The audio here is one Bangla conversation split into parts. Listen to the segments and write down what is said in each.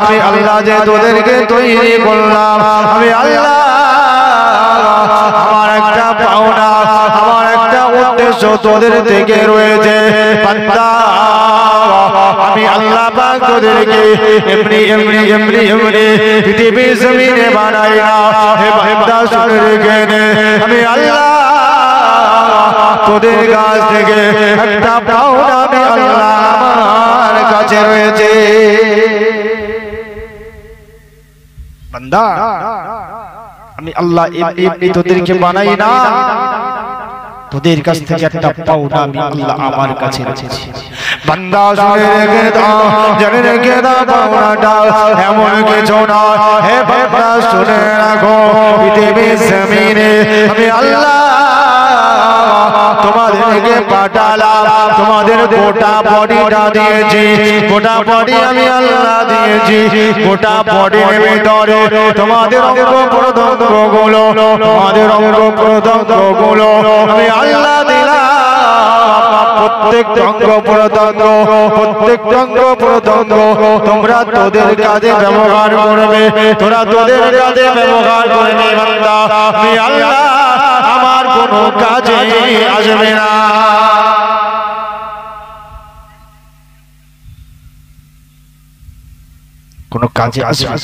আমি আল্লাহ যে তোদেরকে তৈরি করলাম, আমি আল্লাহ আমার একটা পাওনা, আমার একটা উদ্দেশ্য তোদের থেকে রয়েছে বান্দা। আমি আল্লাহ পাক তোদেরকে এমনি এমনি এমনি এমনি পৃথিবী জমিনে বানাই না। হে বান্দা শুনে রেখে নে, আমি আল্লাহ তোদের কাছ থেকে একটা পাওনা আমি আল্লাহ আমার কাছে রয়েছে। বান্দা আমি আল্লাহ এমনি তোদেরকে বানাই না, তোদের কাছ থেকে একটা পাওনা আমি আল্লাহ আমার কাছে রেখেছি। বান্দা শুনে রেখে দাও, জেনে রেখে দাও পাওনাটা এমন কিছু না। হে বান্দা শুনে রাখো, পৃথিবীর জমিনে আমি আল্লাহ তোমাদেরকে পাঠালাম, তোমাদের গোটা বডিটা দিয়েছি, গোটা বডি আমি আল্লাহ দিয়েছি। গোটা বডির ভিতরে তোমাদের অঙ্গ প্রত্যঙ্গ গুলো, তোমাদের অঙ্গ প্রত্যঙ্গ গুলো আমি আল্লাহ দিলাম। প্রত্যেক অঙ্গ প্রত্যঙ্গ, প্রত্যেক অঙ্গ প্রত্যঙ্গ তোমরা তোদের কাজে ব্যবহার করবে, তোরা তোদের কাজে ব্যবহার করবে। বান্দা আমি আল্লাহ আমার কোনো কাজে আসবে না। কোনো কাজে আসবে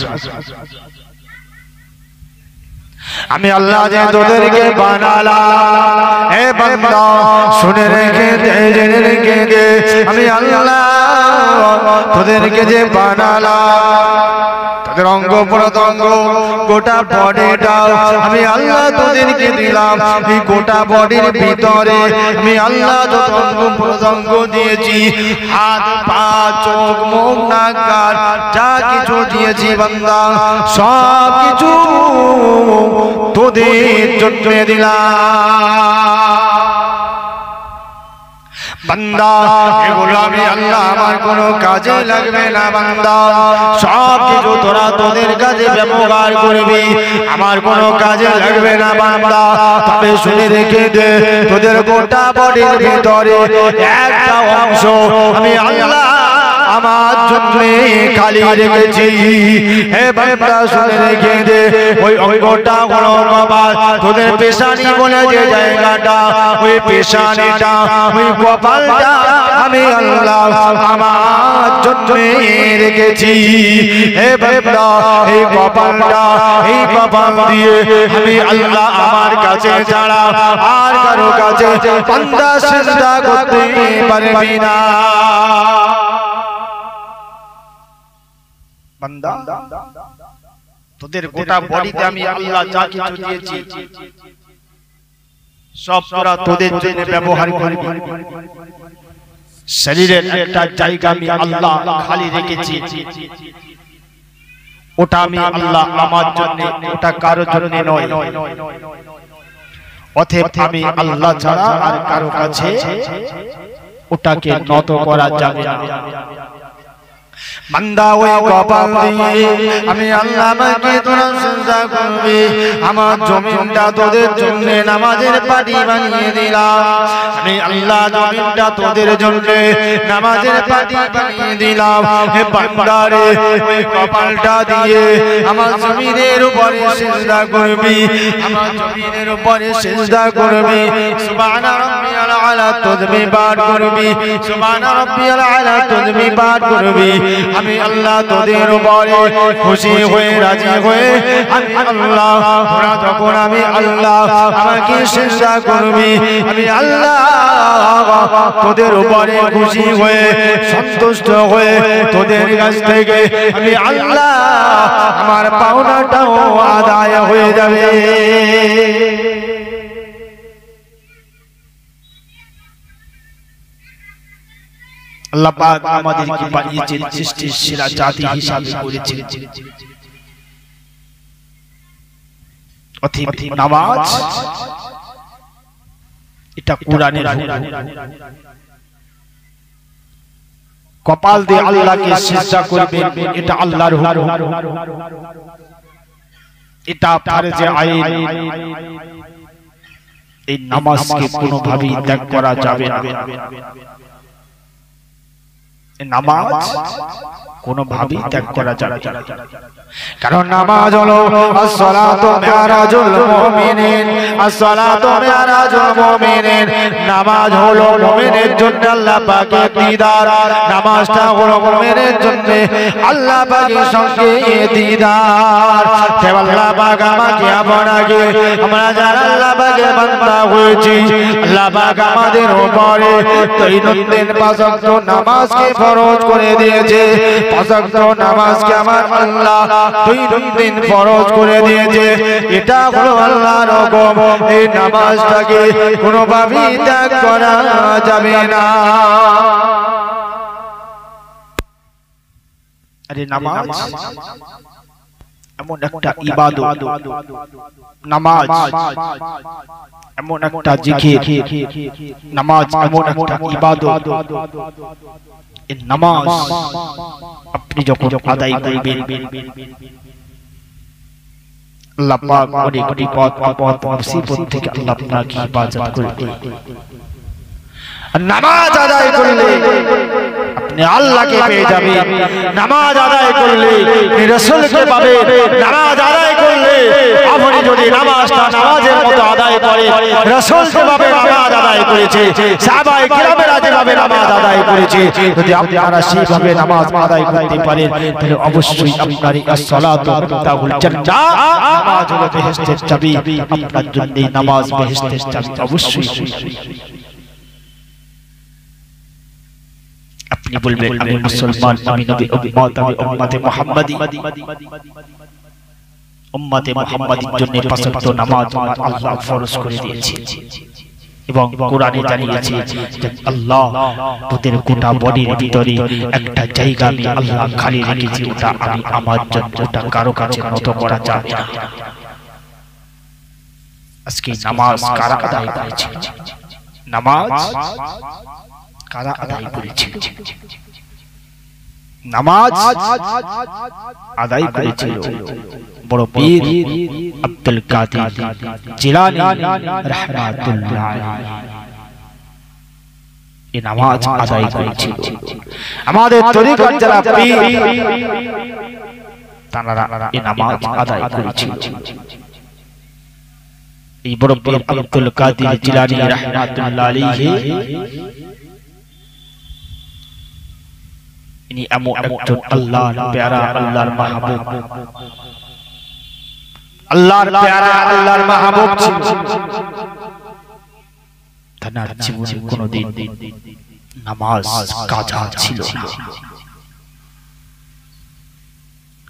আমি আল্লাহ যে তোদেরকে বানালাম। হে বান্দা শুনে রেখে দে, জেনে রেখে দে, আমি আল্লাহ তোদেরকে যে বানালাম, তোদের অঙ্গ প্রত্যঙ্গ গোটা বডিটা আমি আল্লাহ তোদেরকে দিলাম। এই গোটা বডির ভিতরে আমি আল্লাহ যত অঙ্গ প্রত্যঙ্গ দিয়েছি, হাত পা চোখ মুখ নাক কান যা কিছু দিয়েছি বান্দা, সব কিছু তোদের জন্য দিলাম। বান্দা এগুলো আমি আল্লাহ আমার কোনো কাজে লাগবে না। বান্দা সব কিছু তোরা তোদের কাজে ব্যবহার করবি, আমার কোনো কাজে লাগবে না। বান্দা তবে শুনে রেখে দে, তোদের গোটা বডির ভিতরে একটা অংশ আমি আল্লাহ আমার জন্য খালি রেখেছি। হে বান্দা শুনে রেখে দে, ওই অঙ্গটা হলো কপাল। তোদের পেশানি বলে যে জায়গাটা, ওই পেশানিটা, ওই কপালটা আমি আল্লাহ আমার জন্য রেখেছি। হে বান্দা এই কপালটা, এই কপাল দিয়ে আমি আল্লাহ আমার কাছে ছাড়া আর কারো কাছে বান্দা সিজদা করতে পারবি না। বান্দা তোদের গোটা বডিতে আমি আল্লাহ যা কিছু দিয়েছি সব তোরা তোদের জন্য ব্যবহার করবি। শরীরের একটা জায়গা আমি আল্লাহ খালি রেখেছি, ওটা আমি আল্লাহ আমার জন্য, ওটা কারো জন্য নয়। অতএব আমি আল্লাহ ছাড়া আর কারো কাছে ওটাকে নত করা যাবে না। বান্দা ওই কপাল দিয়ে আমি আল্লাহ আমাকে তোরা সিজদা করবি। আমার জমিনটা তোদের জন্য নামাজের পাটি বানিয়ে দিলাম। আমি আল্লাহ জমিনটা তোদের জন্য নামাজের পাটি বানিয়ে দিলাম। হে বান্দা রে ওই কপালটা দিয়ে আমার জমিনের উপরে সিজদা করবি, আমার জমিনের উপরে সিজদা করবি। সুবহানা রাব্বিয়াল আলা তাসবিহ পাঠ করবি, সুবহানা রাব্বিয়াল আলা তাসবিহ পাঠ করবি। আমি আল্লাহ তোদের উপরে খুশি হয়ে রাজি হয়ে আমি আল্লাহ তোরা যখন আমি আল্লাহ আমাকে সিজদা করবি, আমি আল্লাহ তোদের উপরে খুশি হয়ে সন্তুষ্ট হয়ে তোদের কাছ থেকে আমি আল্লাহ আমার পাওনাটাও আদায় হয়ে যাবে। আল্লাহ পাক আমাদেরকে বানিয়েছেন, সৃষ্টির সেরা জাতি হিসাবে করেছেন। অতএব নামাজ এটা কোরআনের হুকুম। কপাল দিয়ে আল্লাহকে সিজদা করবেন, এটা আল্লাহর হুকুম, এটা ফরজে আইন। এই নামাজকে কোনোভাবেই ত্যাগ করা যাবে না। নামাজ কোনোভাবেই ত্যাগ করা যাবে না, কারণ নামাজ হলো আসসালাতু মিরাজুল মুমিনিন, আসসালাতু মিরাজুল মুমিনিন। নামাজ হলো মুমিনের জন্য আল্লাহ পাকের দিদার, নামাজটা হলো মুমিনের জন্য আল্লাহ পাকের সঙ্গে দিদার। হে আল্লাহ পাক আমাকে আপনাকে, আমরা যারা আল্লাহ পাকের বান্দা হয়েছি, আল্লাহ পাক আমাদের উপরে দৈনন্দিন 5 ওয়াক্ত নামাজকে ফরজ করে দিয়েছে। 5 ওয়াক্ত নামাজকে আমার আল্লাহ দৈনন্দিন ফরজ করে দিয়েছে। এটা হলো আল্লাহর হুকুম। এই নামাজটাকে কোনোভাবেই ত্যাগ করা যাবে না। আরে নামাজ এমন একটা ইবাদত, নামাজ এমন একটা জিকির, নামাজ এমন একটা ইবাদত। এই নামাজ আপনি যখন আদায় করবেন, আল্লাহ পাক অনেক বিপদ আপদ মুসিবত থেকে আল্লাহ আপনাকে হেফাজত করবে। নামাজ আদায় করলে আপনি আল্লাহকে পেয়ে যাবেন, নামাজ আদায় করলে রাসূলকে পাবেন, নামাজ আদায় করলে আপনি যদি নামাজটা নামাজের মতো আদায় করেন, রাসূল যেভাবে নামাজ আদায় করেছে, সাহাবায়ে কিরামেরা যেভাবে নামাজ আদায় করেছে, যদি আপনারা সেইভাবে নামাজ আদায় করতে পারেন, তাহলে অবশ্যই আপনার as-salatu মিফতাহুল জান্নাহ, নামাজ হলো বেহেশতের চাবি। আপনার জন্য নামাজ বেহেশতের চাবি অবশ্যই। আপনি বলবেন আমি মুসলমান, আমি নবী উম্মত, আমি উম্মতে মুহাম্মাদি। উম্মতে মুহাম্মাদির জন্য 5 ওয়াক্ত নামাজ আল্লাহ ফরজ করে দিয়েছে এবং কোরআনে জানিয়েছে যে আল্লাহ তোদের গোটা বডির ভিতরে একটা জায়গা আমি আল্লাহ খালি রেখেছি, ওটা আমি আমার জন্য, ওটা কারো কাছে নত করা যাবে না। আজকে নামাজ কারা আদায় করেছে? নামাজ কারা আদায় করেছে? নামাজ আদায় করেছিল বড় পীর আব্দুল কাদের জিলানী রাহমাতুল্লাহ আলাইহি। এই নামাজ আদায় করেছিল। আমাদের তরিকার যারা পীর, তারা এই নামাজ আদায় করেছিল। এই বড় পীর আব্দুল কাদের জিলানী রাহমাতুল্লাহ আলাইহি ইনি এমন একজন আল্লাহর প্যারা, আল্লাহর মাহবুব, আল্লাহর প্যারা, আল্লাহর মাহবুব ছিল। তার জীবনে কোনোদিন নামাজ কাজা ছিল না।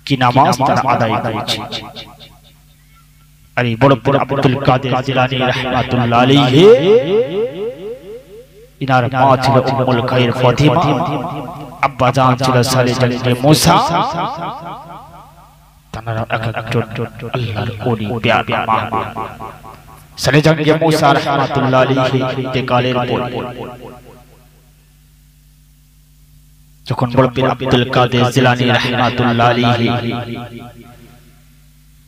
কি নামাজ তারা আদায় করেছে। আরে বড় বড় আব্দুল কাদের জিলানী রাহমাতুল্লাহ আলাইহি, ইনার মা ছিল উম্মুল খায়র ফাতিমা, আব্বা জান ছিল সালে জানকে মুসা। তারা একজন আল্লাহর ওলি প্যারা মাহবুব। সালে জানকে মুসা রাহমাতুল্লাহ আলাইহি ইন্তেকালের পর যখন বড় পীর আব্দুল কাদের জিলানী রাহমাতুল্লাহ আলাইহি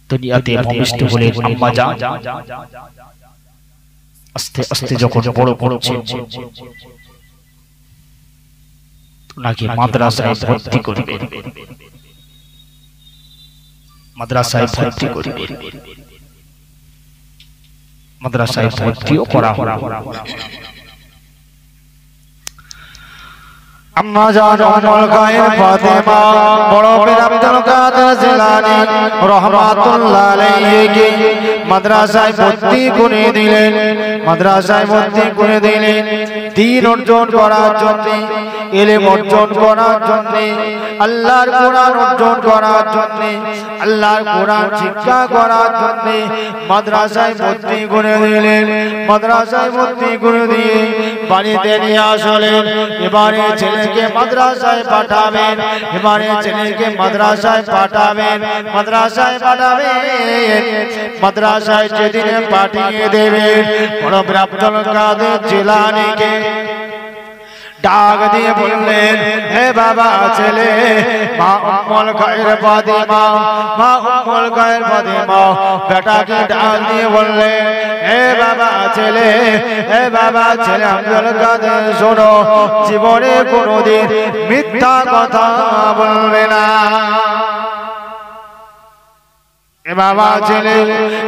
দুনিয়াতে ভূমিষ্ঠ হলেন, আম্মা জান আস্তে আস্তে যখন বড় হচ্ছে, ওনাকে মাদ্রাসায় ভর্তি করবেন, মাদ্রাসায় ভর্তি করবেন। মাদ্রাসায় ভর্তিও করা হলো। আম্মা জান উম্মুল খায়র ফাতেমা বড় পীর আব্দুল কাদের জিলানী রাহমাতুল্লাহ আলাইহি মাদ্রাসায় ভর্তি করে দিলেন। মাদ্রাসায় ভর্তি করে দিলেন দ্বীন অর্জন করার জন্য, ইলম অর্জন করার জন্য, আল্লাহর কোরআন অর্জন করার জন্য, আল্লাহর কোরআন শিক্ষা করার জন্য মাদ্রাসায় ভর্তি করে দিলেন। মাদ্রাসায় ভর্তি করে দিয়ে বাড়িতে নিয়ে আসলেন। এবারে ছেলেকে মাদ্রাসায় পাঠাবেন, এবারে ছেলেকে মাদ্রাসায় পাঠাবেন, মাদ্রাসায় পাঠাবেন। মাদ্রাসায় যেদিনে পাঠিয়ে দেবেন বড় পীর আব্দুল কাদের জিলানীকে, ডাক দিয়ে বললেন, হে বাবা ছেলে, মা উম্মুল খায়ের ফাতিমা, মা উম্মুল খায়ের ফাতিমা বেটাকে ডাক দিয়ে বললেন, হে বাবা ছেলে, হে বাবা ছেলে আব্দুল কাদের, শোনো, জীবনে কোনোদিন মিথ্যা কথা বলবে না। এ বাবা ছেলে,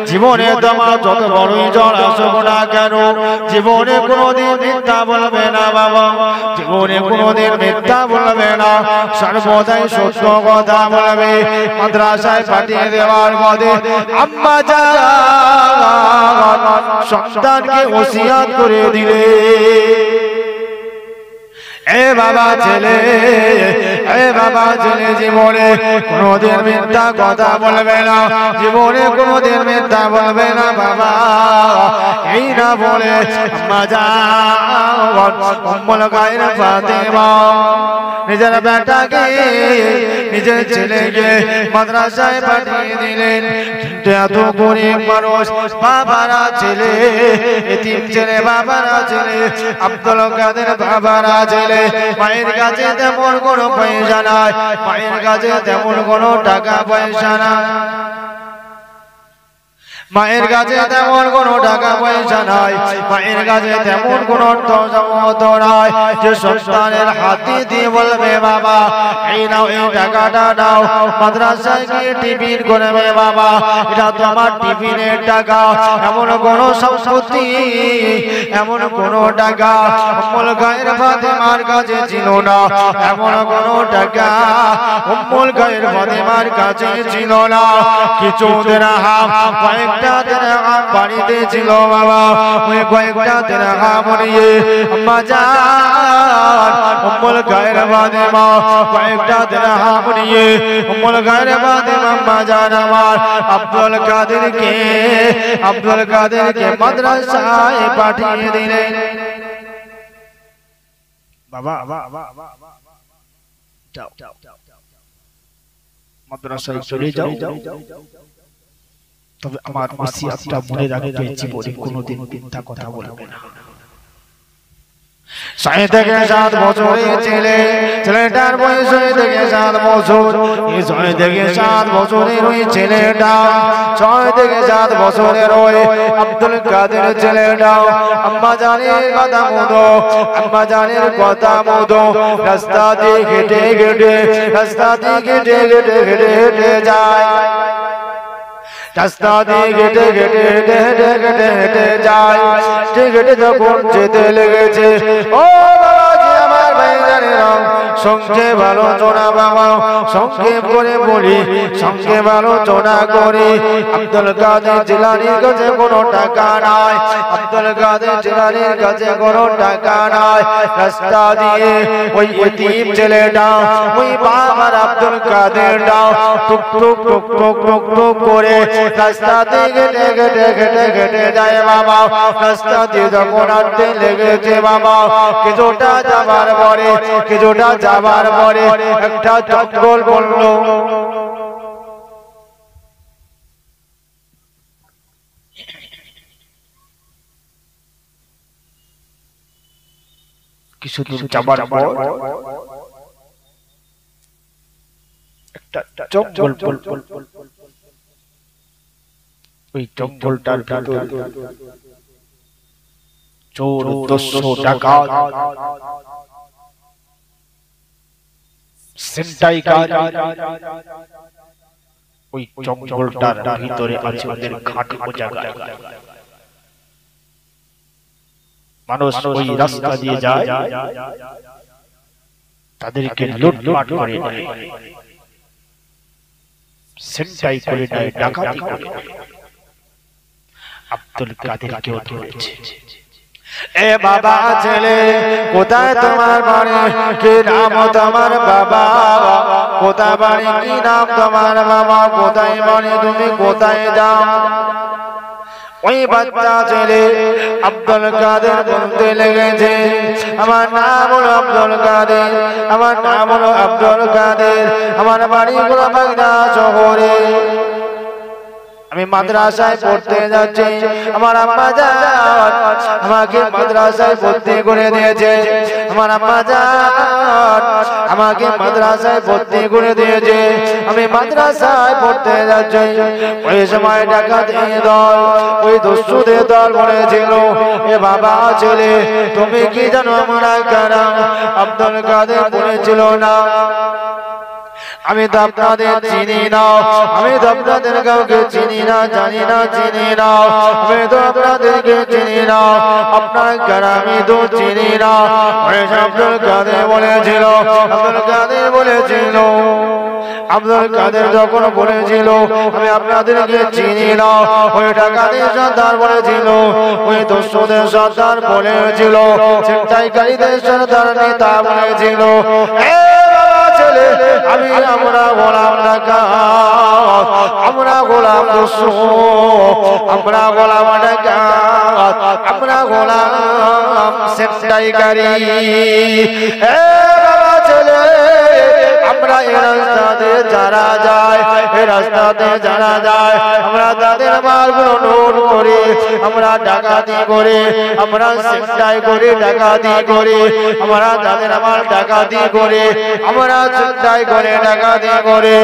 জীবনে তোমার যত বড়ই জ্বর আসুক না কেন, জীবনে কোনোদিন মিথ্যা বলবে না বাবা, জীবনে কোনোদিন মিথ্যা বলবে না, সর্বদাই সত্য কথা বলবে। মাদ্রাসায় পাঠিয়ে দেওয়ার পরে আম্মা জান সন্তানকে ওসিয়াত করে দিলে, এ বাবা ছেলে, এ বাবা ছেলে, জীবনে কোনোদিন মিথ্যা কথা বলবে না, জীবনে কোনোদিন মিথ্যা বলবে না বাবা। এই না বলে আম্মা জান উম্মুল খায়ের ফাতিমা নিজের বেটাকে, নিজের ছেলেকে মাদ্রাসায় পাঠিয়ে দিলেন। এত গরিব মানুষ, বাবারা ছেলে, এতিম ছেলে, বাবারা ছেলে, আব্দুল কাদের বাবারা ছেলে, মায়ের কাছে তেমন কোনো পয়সা নাই, মায়ের কাছে তেমন কোনো টাকা পয়সা নাই, মায়ের কাছে তেমন কোনো টাকা পয়সা নাই, মায়ের কাছে তেমন কোনো অর্থ সম্পদ নাই যে সন্তানের হাতে দিয়ে বলবে বাবা এই নাও, এই টাকাটা নাও, মাদ্রাসায় গিয়ে টিফিন করবে বাবা, এটা তোমার টিফিনের টাকা। এমন কোনো সম্পত্তি, এমন কোনো টাকা উম্মুল খায়ের ফাতিমার কাছে ছিল না, এমন কোনো টাকা উম্মুল খায়ের ফাতিমার কাছে ছিল না। কিছু দিরহাম, কয়েকটা দিরহাম বাড়িতে ছিল বাবা, ওই কয়েকটা দিরহাম নিয়ে আম্মা জান উম্মুল খায়ের ফাতিমা কয়েকটা দিরহাম নিয়ে উম্মুল খায়ের ফাতিমা আম্মা জান আমার আব্দুল কাদেরকে, আব্দুল কাদেরকে মাদ্রাসায় পাঠিয়ে দিলেন। বাবা যাও মাদ্রাসায় চলে যাও, তবে আমার ওসিয়তটা মনে রাখবে, জীবনে কোনোদিন মিথ্যা কথা বলবে না। 6 থেকে 7 বছরের ছেলে, ছেলেটার বয়স 6 থেকে 7 বছর, এই 6 থেকে 7 বছরের ওই ছেলেটা, 6 থেকে 7 বছরের ওই আব্দুল কাদের ছেলেটা আম্মা জানের কথা মতো, আম্মা জানের কথা মতো রাস্তা দিয়ে হেঁটে হেঁটে, রাস্তা দিয়ে হেঁটে হেঁটে হেঁটে হেঁটে যায়, রাস্তা দিয়ে হেঁটে হেঁটে হেঁটে হেঁটে হেঁটে হেঁটে যায়। ঠিক হেঁটে যখন যেতে লেগেছে, ও বাবাজি আমার ভাইজানেরা, সংক্ষেপ আলোচনা বাবা, সংক্ষেপ করে বলি, সংক্ষেপ আলোচনা করে, আব্দুল কাদের জিলানীর কাছে কোনো টাকা নাই, আব্দুল কাদের জিলানীর কাছে কোনো টাকা নাই। রাস্তা দিয়ে ওই এতিম ছেলেটা, ওই বাবার আব্দুল কাদেরটা টুক টুক টুক টুক টুক টুক করে রাস্তা দিয়ে হেঁটে হেঁটে হেঁটে হেঁটে যায় বাবা। রাস্তা দিয়ে যখন হাঁটতে লেগেছে বাবা, কিছুটা যাবার পরে, কিছুটা যাবার পরে একটা জঙ্গল বলল, কিছু দূর যাবার পর একটা জঙ্গল বলল, ওই জঙ্গলটার ভিতর চোর, দস্যু, ডাকাত, ছিনতাইকার ওই জঙ্গলটার ভিতরে আছে, ওদের ঘাট জায়গা। মানুষ ওই রাস্তা দিয়ে যায়, তাদেরকে লুটপাট করে নেয়, ছিনতাই করে নেয়, ডাকাতি করে নেয়। আব্দুল কাদেরকেও ধরেছে। এ বাবা ছেলে, কোথায় তোমার বাড়ি, কি নাম তোমার বাবা, কোথায় বাড়ি, কি নাম তোমার বাবা, কোথায় বাড়ি, তুমি কোথায় যাও? ওই বাচ্চা ছেলে আব্দুল কাদের বলতে লেগেছে, আমার নাম হলো আব্দুল কাদের, আমার নাম হলো আব্দুল কাদের, আমার বাড়ি হলো বাগদা শহরে। আমি মাদ্রাসায় পড়তে যাচ্ছি, আমার আম্মা জান আমাকে মাদ্রাসায় ভর্তি করে দিয়েছে, আমার আম্মা জান আমাকে মাদ্রাসায় ভর্তি করে দিয়েছে, আমি মাদ্রাসায় পড়তে যাচ্ছি। ওই সময় ডাকাতের দল, ওই দস্যুদের দল বলেছিল, এ বাবা ছেলে তুমি কি জানো আমরা কারা? আব্দুল কাদের বলেছিল, না আমি তো আপনাদের চিনি না, আমি তো আপনাদের কাউকে চিনি না, জানি না, চিনি না, আমি তো আপনাদেরকে চিনি না, আপনার কারা আমি তো চিনি না। আব্দুল কাদের বলেছিল, আব্দুল কাদের বলেছিল, আব্দুল কাদের যখন বলেছিল আমি আপনাদেরকে চিনি না, ওই ডাকাতের সর্দার বলেছিল, ওই দস্যুদের সর্দার বলেছিল, ছিনতাইকারীদের সর্দার নেতা বলেছিল, আমি আমরা গোলাম ডাকাত, আমরা গোলাম দস্যু, আমরা গোলাম ডাকাত, আমরা গোলাম ছিনতাইকারী। আমরা এই রাস্তাতে যারা যায়, এই রাস্তাতে যারা যায়, আমরা তাদের মালগুলো নোট করি, আমরা ডাকাতি করি, আমরা ছিনতাই করি, ডাকাতি করি, আমরা তাদের মাল ডাকাতি করি, আমরা ছিনতাই করে ডাকাতি করি,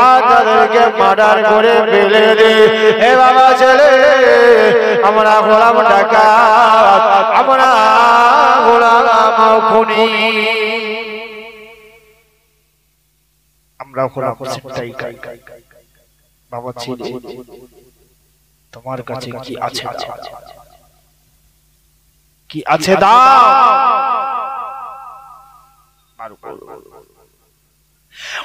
আর তাদেরকে মার্ডার করে ফেলে দিই। এ বাবা ছেলে আমরা গোলাম ডাকাত, আমরা গোলাম খুনি, আমরা গোলাম ছিনতাইকারী। বাবা ছেলে তোমার কাছে কি আছে? কি আছে দাও।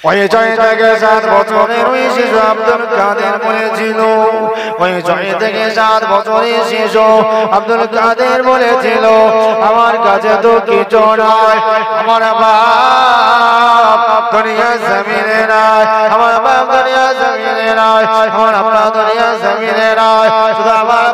ওই জয় থেকে 7 বছরের ওই শিশু আব্দুল কাদের বলেছিল, ওই জয় থেকে 7 বছরের শিশু আব্দুল কাদের বলেছিল, আমার কাছে তো কিছু নয়, আমার বাপ দুনিয়া জমিনে নাই, আমার বাপ দুনিয়া জমিনে নাই, আমার আম্মা দুনিয়া জমিনে নাই, শুধু আমার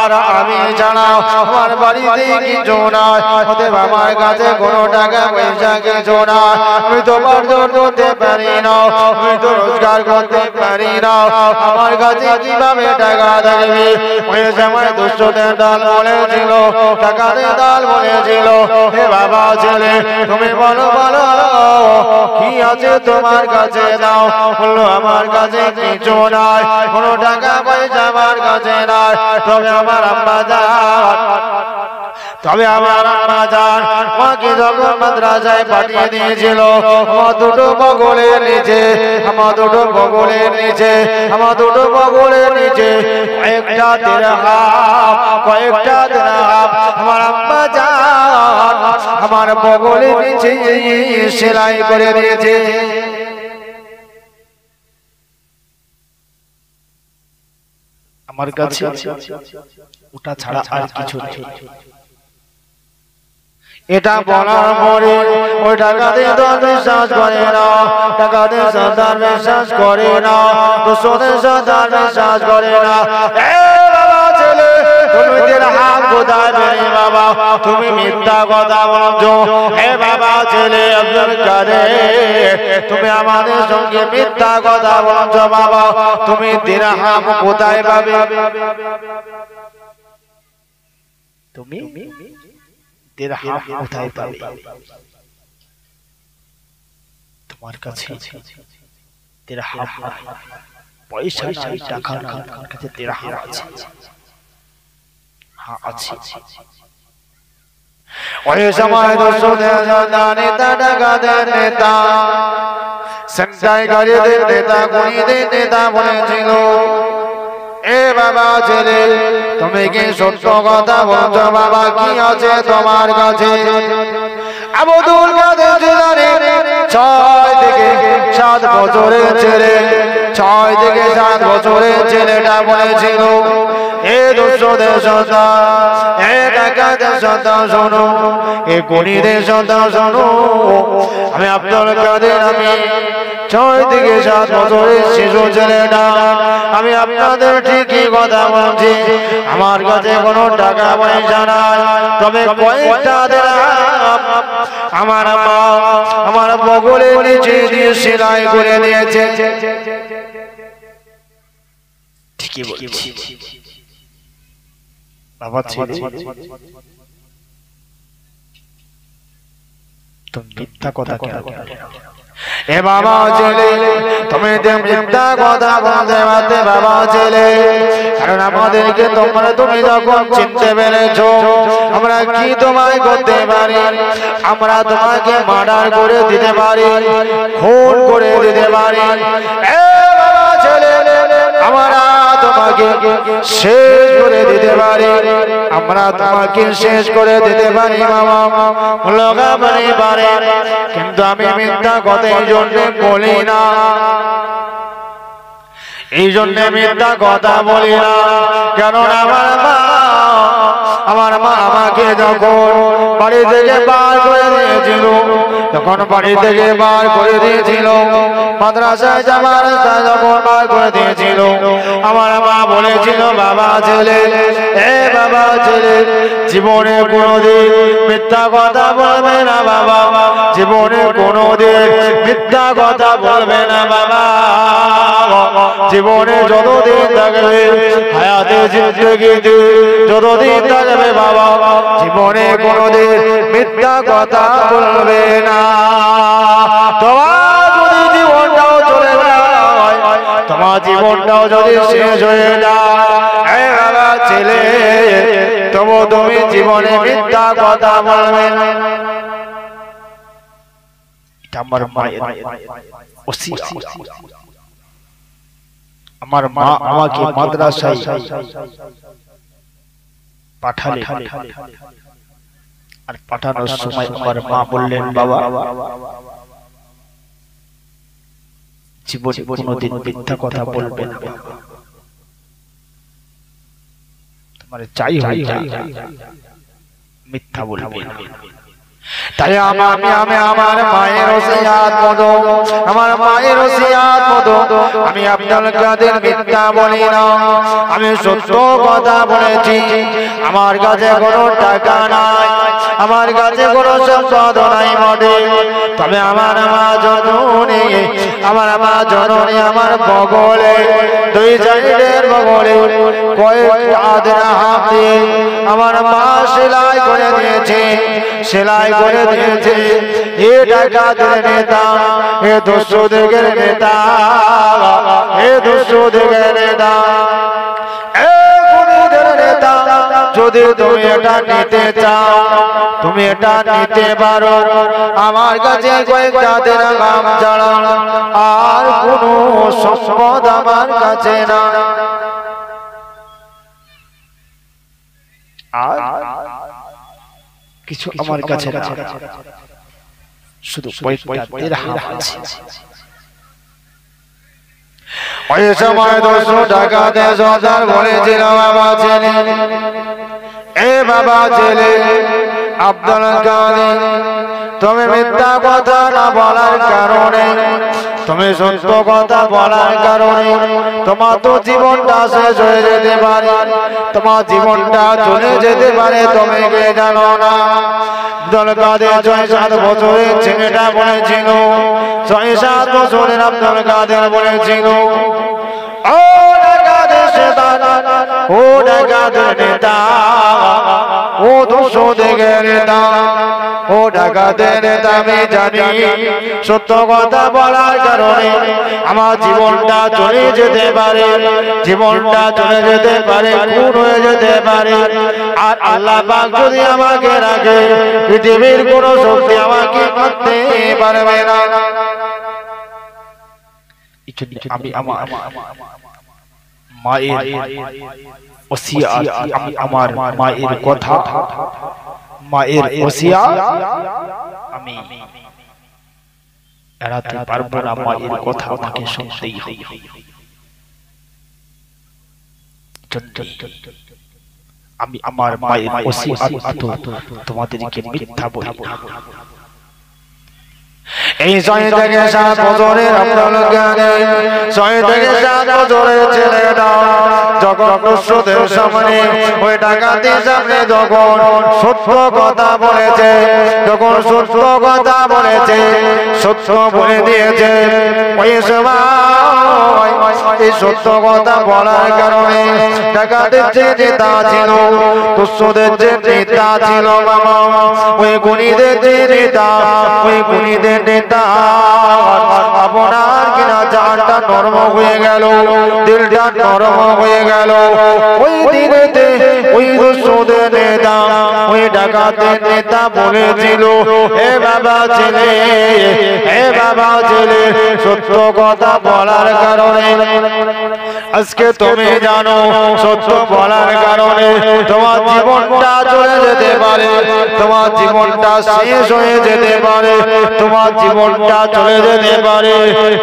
আর আমি জানাও আমার বাড়িতে কিছু নাই, অতএব আমার কাছে কোনো টাকা পয়সা কিছু নাই, আমি তো উপার্জন করতে পারি না, আমি তো রোজগার করতে পারি না, আমার কাছে কিভাবে টাকা থাকবে? ওই সময় দুষ্টদের দল বলেছিল, টাকাদের দল বলেছিল, হে বাবা ছেলে তুমি বলো বলো কি আছে তোমার কাছে দাও। বললো আমার কাছে কিছু নাই, কোনো টাকা পয়সা আমার কাছে নাই, তবে আমার আম্মা জান, তবে আমার আম্মা জান আমাকে যখন মাদ্রাসায় পাঠিয়ে দিয়েছিল, আমার দুটো বগলের নিচে, আমার দুটো বগলের নিচে, আমার দুটো বগলের নিচে কয়েকটা দিরহাম, কয়েকটা দিরহাম আমার আম্মা জান আমার বগলের নিচে সেলাই করে দিয়েছে। আমার কাছে ওটা ছাড়া আর কিছু নেই। এটা বলার পরে ওই ডাকাতের দল বিশ্বাস করে না, ডাকাতের সর্দার বিশ্বাস করে না, দস্যুদের সর্দার বিশ্বাস করে না। তুমি দিরহাম কোথায় পেলে বাবা? তুমি মিথ্যা কথা বলছো। হে বাবা ছেলে আব্দুল কাদের তুমি আমাদের সঙ্গে মিথ্যা কথা বলছো বাবা, তুমি দিরহাম কোথায় পাবে? তুমি দিরহাম কোথায় পাবে? তোমার কাছে দিরহাম পয়সা নাই, টাকা নাই, তোমার কাছে দিরহাম আছে? হ্যাঁ আছে। ওই সময় দস্যুদের নেতা, ডাকাতের নেতা, ছিনতাইকারীদের নেতা, খুনিদের নেতা বলেছিল, এ বাবা ছেলে তুমি কি সত্য কথা বলছো বাবা? কি আছে তোমার কাছে? আব্দুল কাদের জিলানী 6 থেকে 7 বছরের ছেলে, 6 থেকে 7 বছরের ছেলেটা বলেছিল, এ দস্যুদের সন্তান, এ ডাকাতের সন্তান শোনো, এ খুনিদের সন্তান শোনো, আমি আব্দুল কাদের, আমি 6 থেকে 7 বছরের শিশু ছেলেটা, আমি আপনাদের ঠিকই কথা বলছি, আমার কাছে কোনো টাকা পয়সা নাই, তবে কয়েকটা দিরহাম আমার মা আমার বগলের নিচে দিয়ে সেলাই করে দিয়েছে। ঠিকই বলছি বাবা ছেলে তুমি মিথ্যা কথা কেন বললে এ বাবা ছেলে তুমি যে মিথ্যা কথা বলতে পারতে বাবা ছেলে কারণ আমাদেরকে তুমি যখন চিনতে পেরেছো আমরা কি তোমায় করতে পারি আমরা তোমাকে মার্ডার করে দিতে পারি খুন করে দিতে পারি এ বাবা ছেলে আমরা তোমাকে শেষ করে দিতে পারি আমরা তোমাকে শেষ করে দিতে পারি বাবা লগা পারে কিন্তু আমি মিথ্যা কথা এই জন্য বলি না এই জন্য মিথ্যা কথা বলি না কেন আমার মা আমাকে যখন বাড়ি থেকে বার করে দিয়েছিল যখন বাড়ি থেকে বার করে দিয়েছিল মাদ্রাসায় যাবার রাস্তা যখন বার করে দিয়েছিল আমার মা বলেছিল বাবা ছেলে এ বাবা ছেলে জীবনে কোনোদিন মিথ্যা কথা বলবে না বাবা জীবনে কোনোদিন মিথ্যা কথা বলবে না বাবা জীবনে যতদিন থাকবে হায়াতে জিন্দেগিতে যতদিন থাকবে বাবা জীবনে কোনোদিন মিথ্যা কথা বলবে না তোমার যদি জীবনটাও চলে যায় তোমার জীবনটাও যদি শেষ হয়ে যায় বাবা ছেলে তবু তুমি জীবনে মিথ্যা কথা বলবে না আমার মায়ের ওসিয়ত আমার মা আমাকে মাদ্রাসায় পাঠালেন আর পাঠানোর সময় আমার মা বললেন বাবা জীবনে কোনোদিন মিথ্যা কথা বলবেন না তোমার চাই হয় মিথ্যা বলবেন তাই আমি আমার মায়ের ওসিয়াত মতো আমার মায়ের ওসিয়াত মতো আমি আব্দুল কাদের মিথ্যা বলি না আমি সত্য কথা বলেছি আমার কাছে কোনো টাকা নাই আমার কাছে কোনো সম্পদ নাই মোটে তবে আমার মা জননী আমার বগলে দুই সাইডের বগলে কয়েক আধা হাত দিয়ে আমার মা সেলাই করে দিয়েছে সেলাই করে দিয়েছে এ ডাকাতের নেতা এ দস্যুদের নেতা এ দস্যুদের নেতা এ খুনিদের নেতা যদি তুমি এটা নিতে চাও তুমি এটা নিতে পারো আমার কাছে কয়েকটা দিরহাম ছাড়া আর কোনো সম্পদ আমার কাছে না আর কিছু আমার কাছে না শুধু কয়েকটা দিরহাম আছে ওই সময় 200 টাকা দিয়ে সর্দার বলেছিল বাবা ছেলে এ বাবা ছেলে আব্দুল কাদের তুমি মিথ্যা কথা না বলার কারণে তুমি সত্য কথা বলার কারণে তোমার তো জীবনটা শেষ হয়ে যেতে পারে তোমার জীবনটা চলে যেতে পারে তুমি কে জানো না আব্দুল কাদের 6-7 বছরের ছেলেটা বলেছিল 6-7 বছরের আব্দুল কাদের বলেছিল ও ডাকাতের শয়তান ও ডাকাতের নেতা ও দস্যুদের নেতা ও ডাকাতের নেতা আমি জানি সত্য কথা বলার কারণে আমার জীবনটা চলে যেতে পারে জীবনটা চলে যেতে পারে খুন হয়ে যেতে পারে আর আল্লাহ পাক যদি আমাকে রাখে পৃথিবীর কোনো শক্তি আমাকে মারতে পারবে না আমি আমার মায়ের ওসিয়াত আমি আমার মায়ের কথা মায়ের ওসিয়াত আমি এড়াতে পারবো না মায়ের কথা আমাকে শুনতেই হবে আমি আমার মায়ের ওসিয়াত তোমাদেরকে মিথ্যা বলি না এই 6-7 বছরের আব্দুল কাদের 6-7 বছরের ছেলেটা যখন দস্যুদের সামনে ওই ডাকাতের সামনে যখন সত্য কথা বলেছে যখন সত্য কথা বলেছে সত্য বলে দিয়েছে ওই সময় এই সত্য কথা বলার কারণে ডাকাতের যে নেতা ছিল, দস্যুদের যে নেতা ছিল বাবা, ওই গুণীদের যে নেতা, ওই গুণীদের নেতা আপনার কিনা জানটা নরম হয়ে গেল, দিলটা নরম হয়ে গেল। ওই দিনেতে ওই দস্যুদের নেতা, ওই ডাকাতের নেতা বলেছিল, হে বাবা ছেলে, হে বাবা ছেলে, সত্য কথা বলার কারণে আজকে তুমি জানো, সত্য বলার কারণে তোমার জীবনটা চলে যেতে পারে, তোমার জীবনটা শেষ হয়ে যেতে পারে, তোমার জীবনটা চলে যেতে পারে।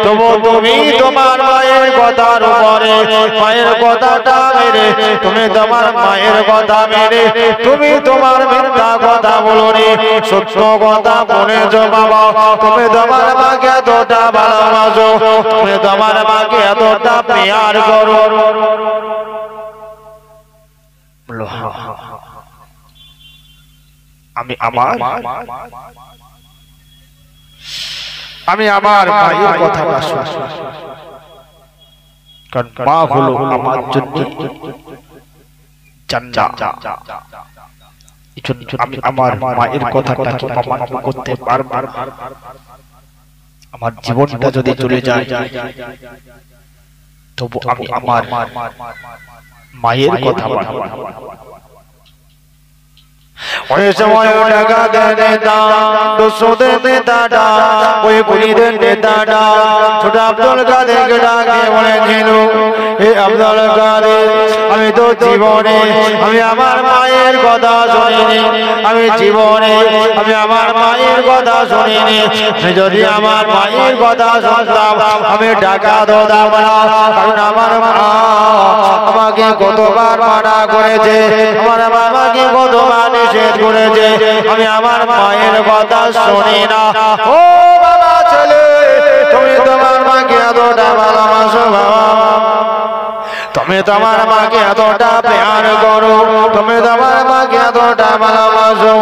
তবু তুমি তোমার মায়ের কথার উপরে, মায়ের কথাটা মেরে, তুমি তোমার মায়ের কথা মেরে তুমি তোমার মিথ্যা কথা বলোনি, সত্য কথা বলেছো বাবা। তুমি তোমার মাকে এতটা ভালোবাসো, তুমি তোমার মাকে এতটা প্যার করো। আমি আমার মায়ের কথাটা শুনি, কারণ মা হলো আমার জন্য জান্নাত। আমি আমার মায়ের কথাটাকে অমান্য করতে পারবো না। আমার জীবনটা যদি চলে যায় তবু আমি আমার মায়ের কথা বলবো। ওই সময় ডাকাতের নেতা, দস্যুদের নেতাটা, ওই গুণীদের নেতাটা ছোট আব্দুল কাদেরকে ডাকে বলেছিল, হে আব্দুল কাদের, আমি তো জীবনে আমি আমার মায়ের কথা শুনিনি, আমি জীবনে আমি আমার মায়ের কথা শুনিনি। যদি আমার মায়ের কথা শুনতাম আমি ডাকাত হতাম না, কারণ আমার মা আমাকে কতবার মানা করেছে, আমার বাবাকে কতবার নিষেধ করেছে, আমি আমার মায়ের কথা শুনি না। ও বাবা ছেলে, তুমি তোমার মাকে এতটা ভালোবাসো বাবা, তুমি তোমার মাকে এতটা প্যার করো, তুমি তোমার মাকে এতটা ভালোবাসো।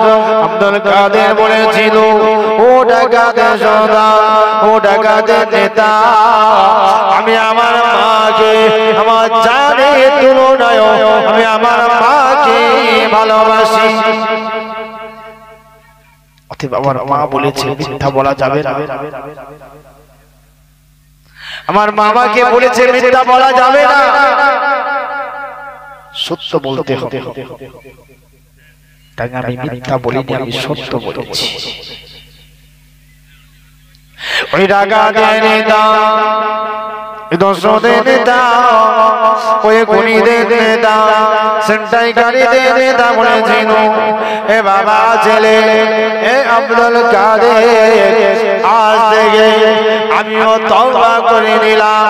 আব্দুল কাদের বলেছিল, ও ডাকাতের সর্দার, ও ডাকাতের নেতা, আমি আমার মাকে আমার জানের তুলনায় আমি আমার মাকে ভালোবাসি। অতএব আমার মা বলেছে মিথ্যা বলা যাবে না, আমার মামাকে বলেছে মিথ্যা বলা যাবে না, সত্য বলতে হবে। তাই আমি মিথ্যা বলিনি, আমি সত্য বলেছি। ওই ডাকাতের নেতা, দস্যুদের নেতা, ওই গুণীদের নেতা, ছিনতাইকারীদের নেতা বলেছিল, এ বাবা ছেলে, এ আব্দুল কাদের, আজ থেকে আমিও তওবা করে নিলাম,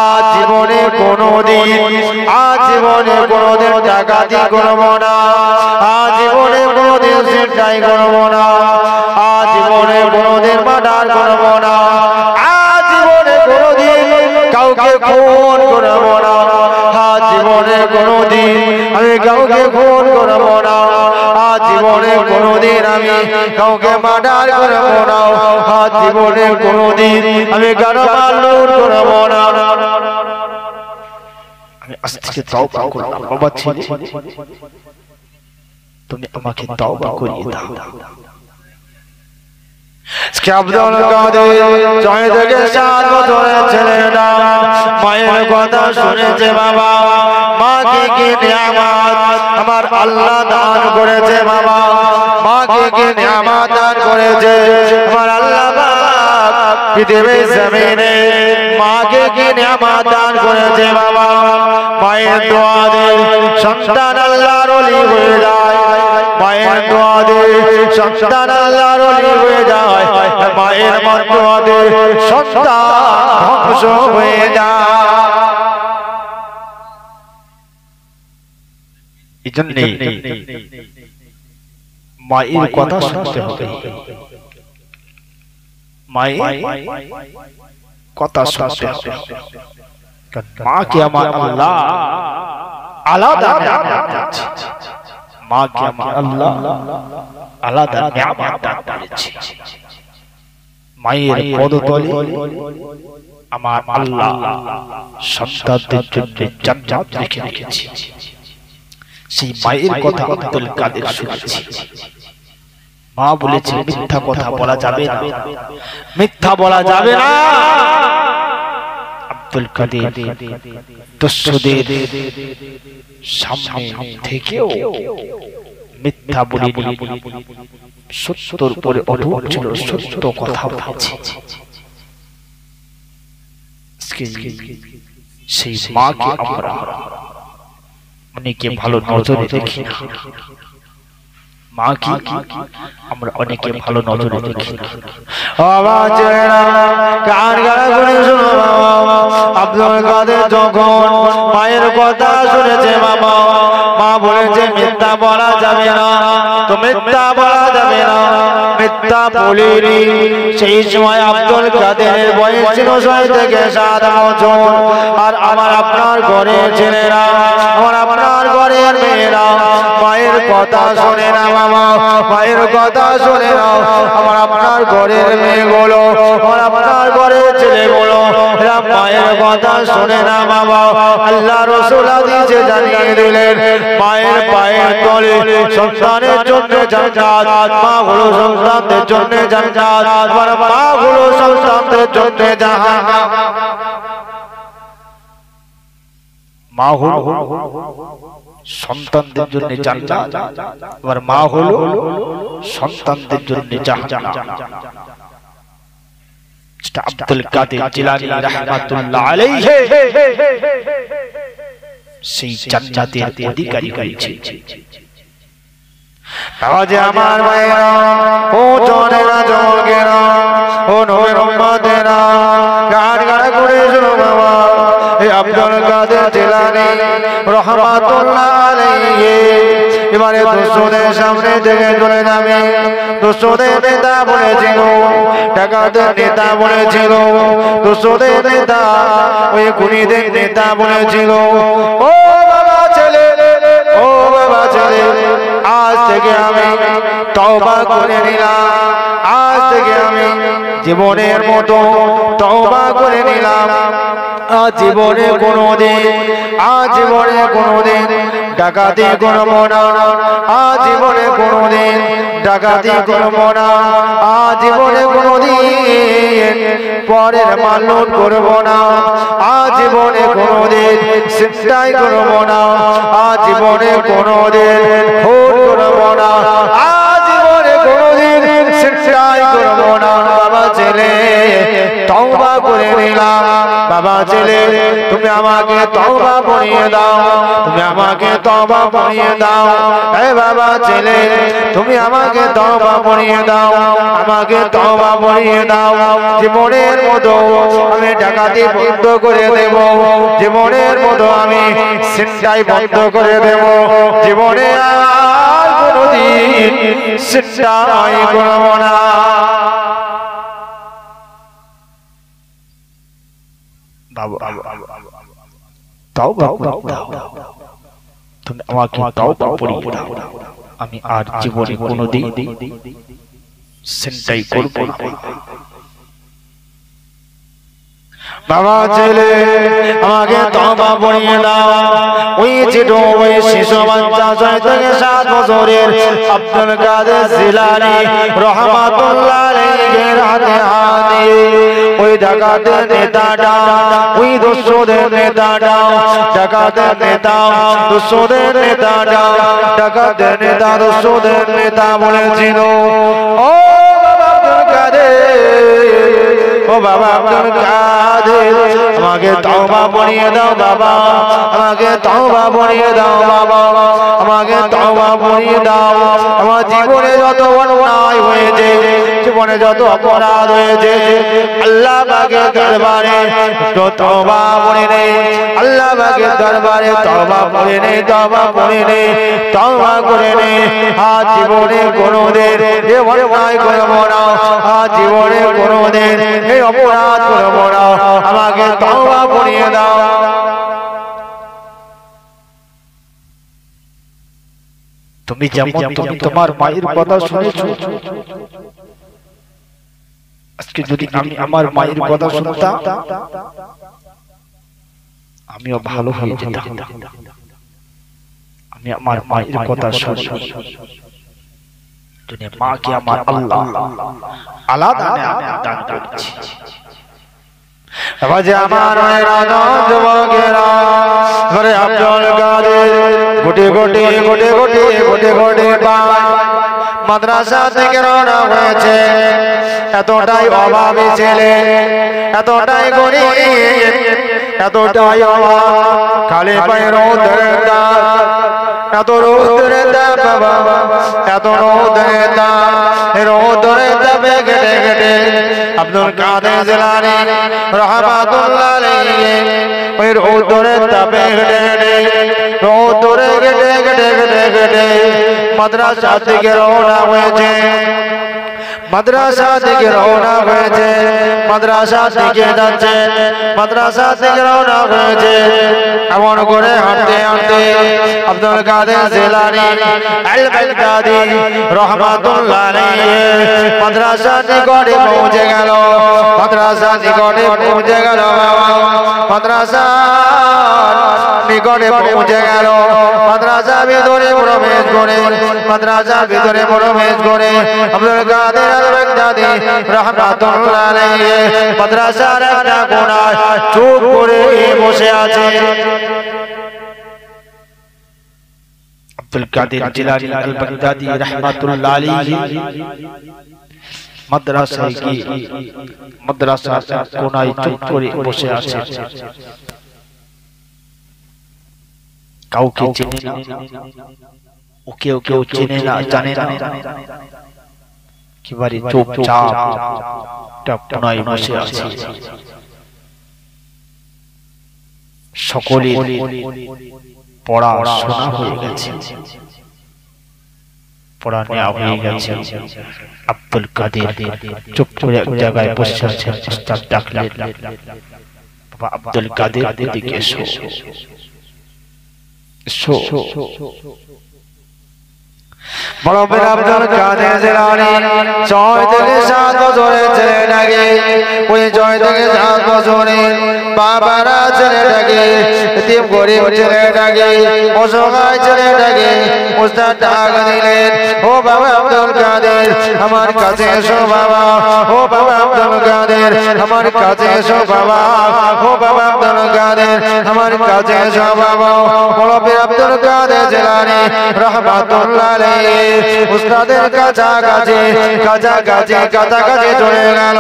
আজ জীবনে কোনোদিন, আজ জীবনে কোনোদিন ডাকাতি করব না, আজ জীবনে কোনোদিন ছিনতাই করব না, আজ জীবনে কোনোদিন মার্ডার করব না, আজ জীবনে কোনোদিন কাউকে খুন করব না, আজ জীবনে কোনোদিন আমি কাউকে খুন করব না, আজ জীবনে কোনোদিন আমি কাউকে মার্ডার করব না, আজ জীবনে কোনোদিন আমি কারো মাল লুট করব না। আমি আজ থেকে তওবা করলাম বাবা ছেলে, তুমি আমাকে তওবা করিয়ে দাও। আব্দুল কাদের 6 থেকে 7 বছরের ছেলেটা মায়ের কথা শুনেছে বাবা, মাকে কি নিয়ামত আমার আল্লাহ দান করেছে বাবা, মাকে কি নিয়ামত দান করেছে আমার আল্লাহ পাক, পৃথিবীর জমিনে মাকে কি নিয়ামত দান করেছে বাবা। মায়ের দোয়া দিয়ে সন্তান আল্লাহর ওলি হয়ে যায়, মায়ের দোয়া দিয়ে সন্তান আল্লাহর ওলি হয়ে যায়, মায়ের দোয়া দিয়ে সন্তান ধ্বংস হয়ে যায়। এজন্য মায়ের কথা শুনতে হবে, মায়ের কথা শুনতে হবে। মাকে আমার আল্লাহ আলাদা নিয়ামত দিয়েছে, মাকে আমার আল্লাহ আলাদা নিয়ামত দান করেছে। মায়ের পদতলে আমার আল্লাহ সন্তানদের জন্য জান্নাত রেখে রেখেছি। সেই মায়ের কথা আব্দুল কাদের শুনেছি। মা বলেছে মিথ্যা কথা বলা যাবে না, মিথ্যা বলা যাবে না। আব্দুল কাদের দস্যুদের সামনে থেকেও মিথ্যা বলিনি, সত্যর উপরে অটুট ছিল, সত্য কথা বলেছে। সেই মাকে আমরা অনেকে ভালো নজরে দেখি না, মাকে আমরা অনেকে ভালো নজরে দেখি না। আব্দুল কাদের যখন মায়ের কথা শুনেছে, মামা মা বলেছে মিথ্যা বলা যাবে না, তো মিথ্যা বলা যাবে না, মিথ্যা বলিনি। সেই সময় আব্দুল কাদের বয়স ছিল 6 থেকে 7 বছর। আর আমার আপনার ঘরের ছেলেরা, আমার আপনার ঘরের মেয়েরা মায়ের কথা শোনে না মামা, মায়ের কথা শোনে না। আমার আপনার ঘরের মেয়েগুলো, আমার আপনার ঘরের ছেলেগুলো এরা মায়ের কথা শোনে না মামা। আল্লাহ রাসূল হাদিসে জানিয়ে দিলেন, মায়ের পায়ের তলে সন্তানের জন্য জান্নাত, মা হলো সন্তানদের জন্য জান্নাত, আর মা হলো সন্তানদের জন্য জাহান্নাম। মা হলো সন্তানদের জন্য জান্নাত, আর মা হলো সন্তানদের জন্য জাহান্নাম। আব্দুল কাদের জিলানী রাহমাতুল্লাহ আলাইহি সেই জান্নাতের অধিকারী হয়েছে। আজ আমার ভাইরা, ও জনেরা, জনগেরা, ও নবীর উম্মতেরা, গান গান করে শুনো বাবা। এই আব্দুল কাদের জিলানী রাহমাতুল্লাহ আলাইহি এবারে দস্যুদের সামনে থেকে চলে যাবে। দস্যুদের নেতা বলেছিল, ডাকাতের নেতা বলেছিল, দস্যুদের নেতা, ওই খুনিদের নেতা বলেছিল, ও বাবা ছেলে, ও বাবা ছেলে, আজ থেকে আমি তওবা করে নিলাম, আজ থেকে আমি জীবনের মতো তওবা করে নিলাম। জীবনে কোনোদিন, জীবনে কোনোদিন ডাকাতি করব না, জীবনে কোনোদিন ডাকাতি করব না, জীবনে কোনোদিন পরের মাল লুট করব না, জীবনে কোনোদিন ছিনতাই করব না, জীবনে কোনোদিন খুন করব না, জীবনে কোনোদিন ছিনতাই করব না। বাবা ছেলে তওবা করে নিলাম। বাবা ছেলে তুমি আমাকে তওবা পড়িয়ে দাও, তুমি আমাকে তওবা পড়িয়ে দাও। এ বাবা ছেলে তুমি আমাকে তওবা পড়িয়ে দাও, আমাকে তওবা পড়িয়ে দাও। জীবনের মতো আমি ডাকাতি বন্ধ করে দেব, জীবনের মতো আমি ছিনতাই বন্ধ করে দেব, জীবনে আর কোনোদিন ছিনতাই করব না। তুমি আমাকে তওবা পড়িয়ে দাও, আমি আর জীবনে কোনোদিন ছিনতাই করব না। বাবা ছেলে আমাকে তওবা পড়িয়ে দাও। ওই ছোট ওই শিশু বাচ্চা 6 থেকে 7 বছরের আব্দুল কাদের জিলানী রাহমাতুল্লাহ আলাইহি হাতে হাতে ওই ডাকাতের নেতাটা, ওই দস্যুদের নেতাটা, ডাকাতের নেতা, দস্যুদের নেতাটা, ডাকাতের নেতা, দস্যুদের নেতা বলেছিল, ও বাবা আব্দুল কাদের, ও বাবা আব্দুল কাদের আমাকে তওবা পড়িয়ে দাও বাবা, আমাকে তওবা পড়িয়ে দাও বাবা, আমাকে তওবা পড়িয়ে দাও। আমার জীবনে যত অন্যায় হয়েছে, জীবনে যত অপরাধ হয়েছে, আল্লাহ পাকের দরবারে তো তওবা পড়ে নেই, আল্লাহ পাকের দরবারে তওবা পড়ে নেই, তওবা পড়ে নেই, তওবা করে নেই। আজ জীবনে কোনোদিন এ অন্যায় করব না, আজ জীবনে কোনোদিন এই অপরাধ করব না, আমাকে তওবা পড়িয়ে দাও। তুমি যেমন তুমি তোমার মায়ের কথা শুনেছো, আজকে যদি আমি আমার মায়ের কথা শুনতাম আমিও ভালো হয়ে যেতাম। আমি আমার মায়ের কথা শুনি, মাকে আমার আল্লাহ আলাদা দান করেছি। আমার যুবকেরা ঘরে আব্দুল কাদের গোটে গোটে গোটে গোটে গোটে গোটে মাদ্রাসা থেকে রওনা হয়েছে। এতটাই অভাবী ছেলে, এতটাই গরিব, এতটাই অভাব, খালি পায়ে রোদের দাগ, এত রোদের দাগ বাবা, এত রোদের দাগ, রোদের দাবে কেটে কেটে আব্দুল কাদের জিলানী রাহমাতুল্লাহ আলাইহি ওই রোদের দাবে কেটে কেটে রোদের কেটে কেটে কেটে কেটে মাদ্রাসা থেকে রওনা হয়েছে। মাদ্রাসা থেকে রওনা হয়েছে, মাদ্রাসা থেকে যাচ্ছে, মাদ্রাসা থেকে রওনা হয়েছে। এমন করে হাঁটতে হাঁটতে আব্দুল কাদের জিলানী আল বাগদাদি রাহমাতুল্লাহ আলাইহি মাদ্রাসা নিকটে পৌঁছে গেল। মাদ্রাসা নিকটে পৌঁছে গেল বাবা, মাদ্রাসা নিকটে পৌঁছে গেল। মাদ্রাসা ভিতরে প্রবেশ করে, মাদ্রাসা ভিতরে প্রবেশ করে আব্দুল কাদের আল বাগদাদি রাহমাতুল্লাহ আলাইহি মাদ্রাসার একটা কোণায় চুপ করে বসে আছে। আব্দুল কাদের জিলানী আল বাগদাদি রাহমাতুল্লাহ আলাইহি মাদ্রাসায় গিয়ে মাদ্রাসার কোণায় চুপ করে বসে আছে। কাউকে চেনে না, ওকেও কেউ চেনে না, জানে না, একেবারে চুপচাপ কোণায় বসে আছে। সকলে পড়া শোনা হয়ে গেছে, পড়া নেওয়া হয়ে গেছে। আব্দুল কাদের চুপ করে এক জায়গায় বসে আছে। উস্তাদ ডাকলেন, বাবা আব্দুল কাদের এদিকে এসো। বড় বীর আব্দুল কাদের জিলানী 6 থেকে 7 বছরের ছেলেটাকে, ওই 6 থেকে 7 বছরের বাবারা ছেলেটাকে, এতিম গরিব ছেলেটাকে, অসহায় ছেলেটাকে উস্তাদ ডাক দিলেন, ও বাবা আব্দুল কাদের আমার কাছে এসো বাবা, ও বাবা আব্দুল কাদের আমার কাছে এসো বাবা, ও বাবা আব্দুল কাদের আমার কাছে এসো বাবা। বড় বীর আব্দুল কাদের জিলানী রাহমাতুল্লাহ আলাইহি উস্তাদের কাছাকাছি কাছাকাছি কাছাকাছি চলে গেল।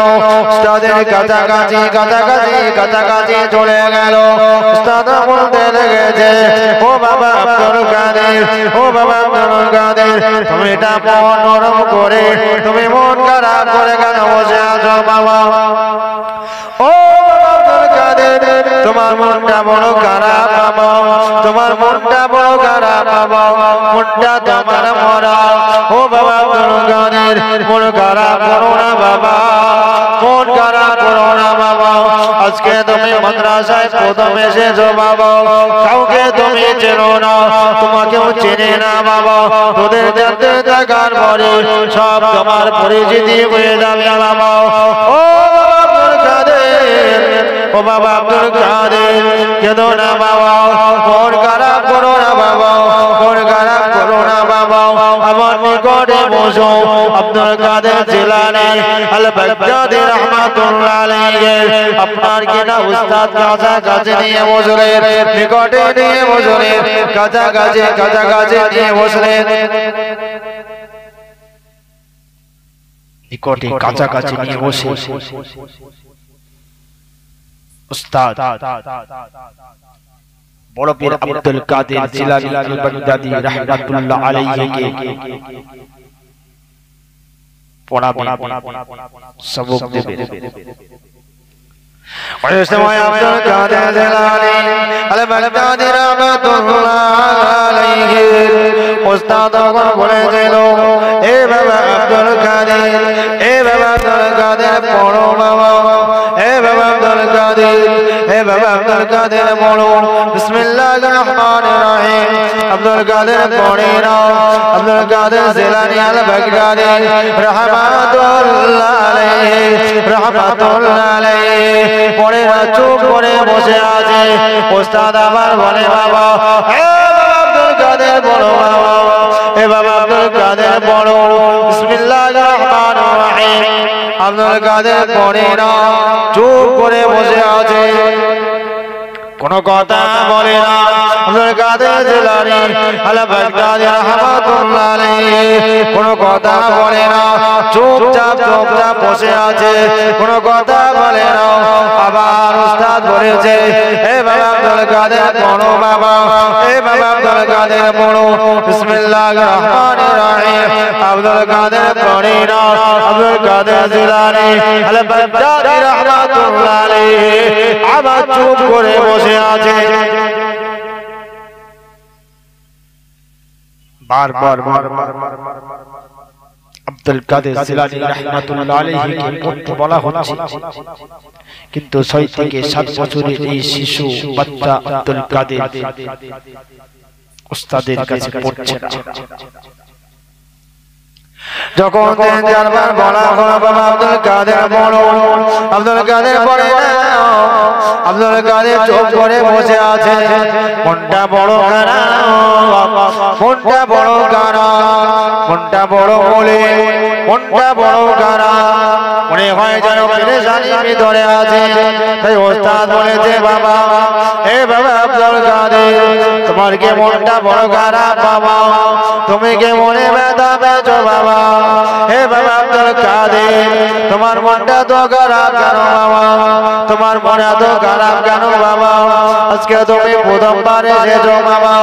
উস্তাদের কাছাকাছি কাছাকাছি কাছাকাছি চলে গেল। উস্তাদ বলতে লেগেছে, ও বাবা আব্দুল কাদের, ও বাবা আব্দুল কাদের তুমি এটা মন নরম করে, তুমি মন খারাপ করে কেন বসে আছো বাবা? ও আব্দুল কাদের তোমার মনটা বড় খারাপ বাবা, তোমার মনটা বড় খারাপ বাবা, মনটা তোমার মরা। ও বাবা আব্দুল কাদের মন খারাপ করো না বাবা, মন খারাপ করো না বাবা। আজকে তুমি মাদ্রাসায় প্রথম এসেছো বাবা, কাউকে তুমি চেনো না, তোমাকেও চেনে না বাবা। তোদের জানতে থাকার পরে সব তোমার পরিচিতি হয়ে যাবে বাবা। ও আব্দুল কাদের, ও বাবা আব্দুল কাদের কেঁদো না বাবা, মন খারাপ করো না বাবা, মন খারাপ করো না বাবা। আমার নিকটে বসো। আব্দুল কাদের জিলানী আল বাগদাদি রাহমাতুল্লাহ আলাইহি আপনার কিনা উস্তাদ কাছাকাছি নিয়ে বসলেন, নিকটে নিয়ে বসলেন, কাছাকাছি কাছাকাছি নিয়ে বসলেন, নিকটে কাছাকাছি নিয়ে বসে উস্তাদ বড় পীর আব্দুল কাদের জিলানী আল বাগদাদি রাহমাতুল্লাহ আলাইহি কে পড়াবে, সবক দেবে। ওই সময় আব্দুল কাদের জিলানী আল বাগদাদি রাহমাতুল্লাহ আলাইহি উস্তাদ বলেছিল, এ বাবা আব্দুল কাদের, এ বাবা আব্দুল কাদের পড়ো বাবা, এ বাবা আব্দুল কাদের, এ বাবা আব্দুল কাদের বলো বিসমিল্লাহির রহমানির রহিম আব্দুল কাদের পড়ে নাও আব্দুল কাদের জিলানী আল বাগদাদি রাহমাতুল্লাহ আলাইহি রাহমাতুল্লাহ আলাইহি পড়ে না চুপ করে বসে আছে ওস্তাদ আবার বলে বাবা আব্দুল কাদের বলো বাবা এ বাবা আব্দুল কাদের বলো বিসমিল্লাহির রহমানির রহিম আব্দুল কাদের পড়ে না চুপ করে বসে আছে কোনো কথা বলে না আব্দুল কাদের জিলানী আল বাগদাদি রাহমাতুল্লাহ আলাইহি কোনো কথা বলে না চুপচাপ বসে আছে কোনো কথা বলে না আবার উস্তাদ বলেছে হে বাবা আব্দুল কাদের পড়ো বাবা হে বাবা আব্দুল কাদের পড়ো বিসমিল্লাহির রহমানির রহিম আব্দুল কাদের পড়ে না আব্দুল কাদের জিলানী আল বাগদাদি রাহমাতুল্লাহ আলাইহি আবার চুপ করে বসে আছে বারবার আব্দুল কাদের জিলানী রাহমাতুল্লাহ আলাইহি কে পড়তে বলা হচ্ছে কিন্তু 6 থেকে 7 বছরের এই শিশু বাচ্চা আব্দুল কাদের উস্তাদের কাছে পড়ছে না যখন 3-4 বার বলা হলো বাবা আব্দুল কাদের বলো আব্দুল কাদের পড়ে না আব্দুল কাদের চুপ করে বসে আছে মনটা বড় খারাপ মনটা বড় খারাপ মনটা বড় বলে মনটা বড় খারাপ মনে হয় যেন পেরেশানির ভিতরে আছে তাই ওস্তাদ বলেছে বাবা এ বাবা আব্দুল কাদের তোমার কি মনটা বড় খারাপ বাবা তুমি কি মনে ব্যথা পেয়েছো বাবা হে বাবা আব্দুল কাদের তোমার মনটা তো খারাপ কেন বাবা তোমার মনে তো খারাপ কেন বাবা আজকে তুমি প্রথমবার এসেছো বাবা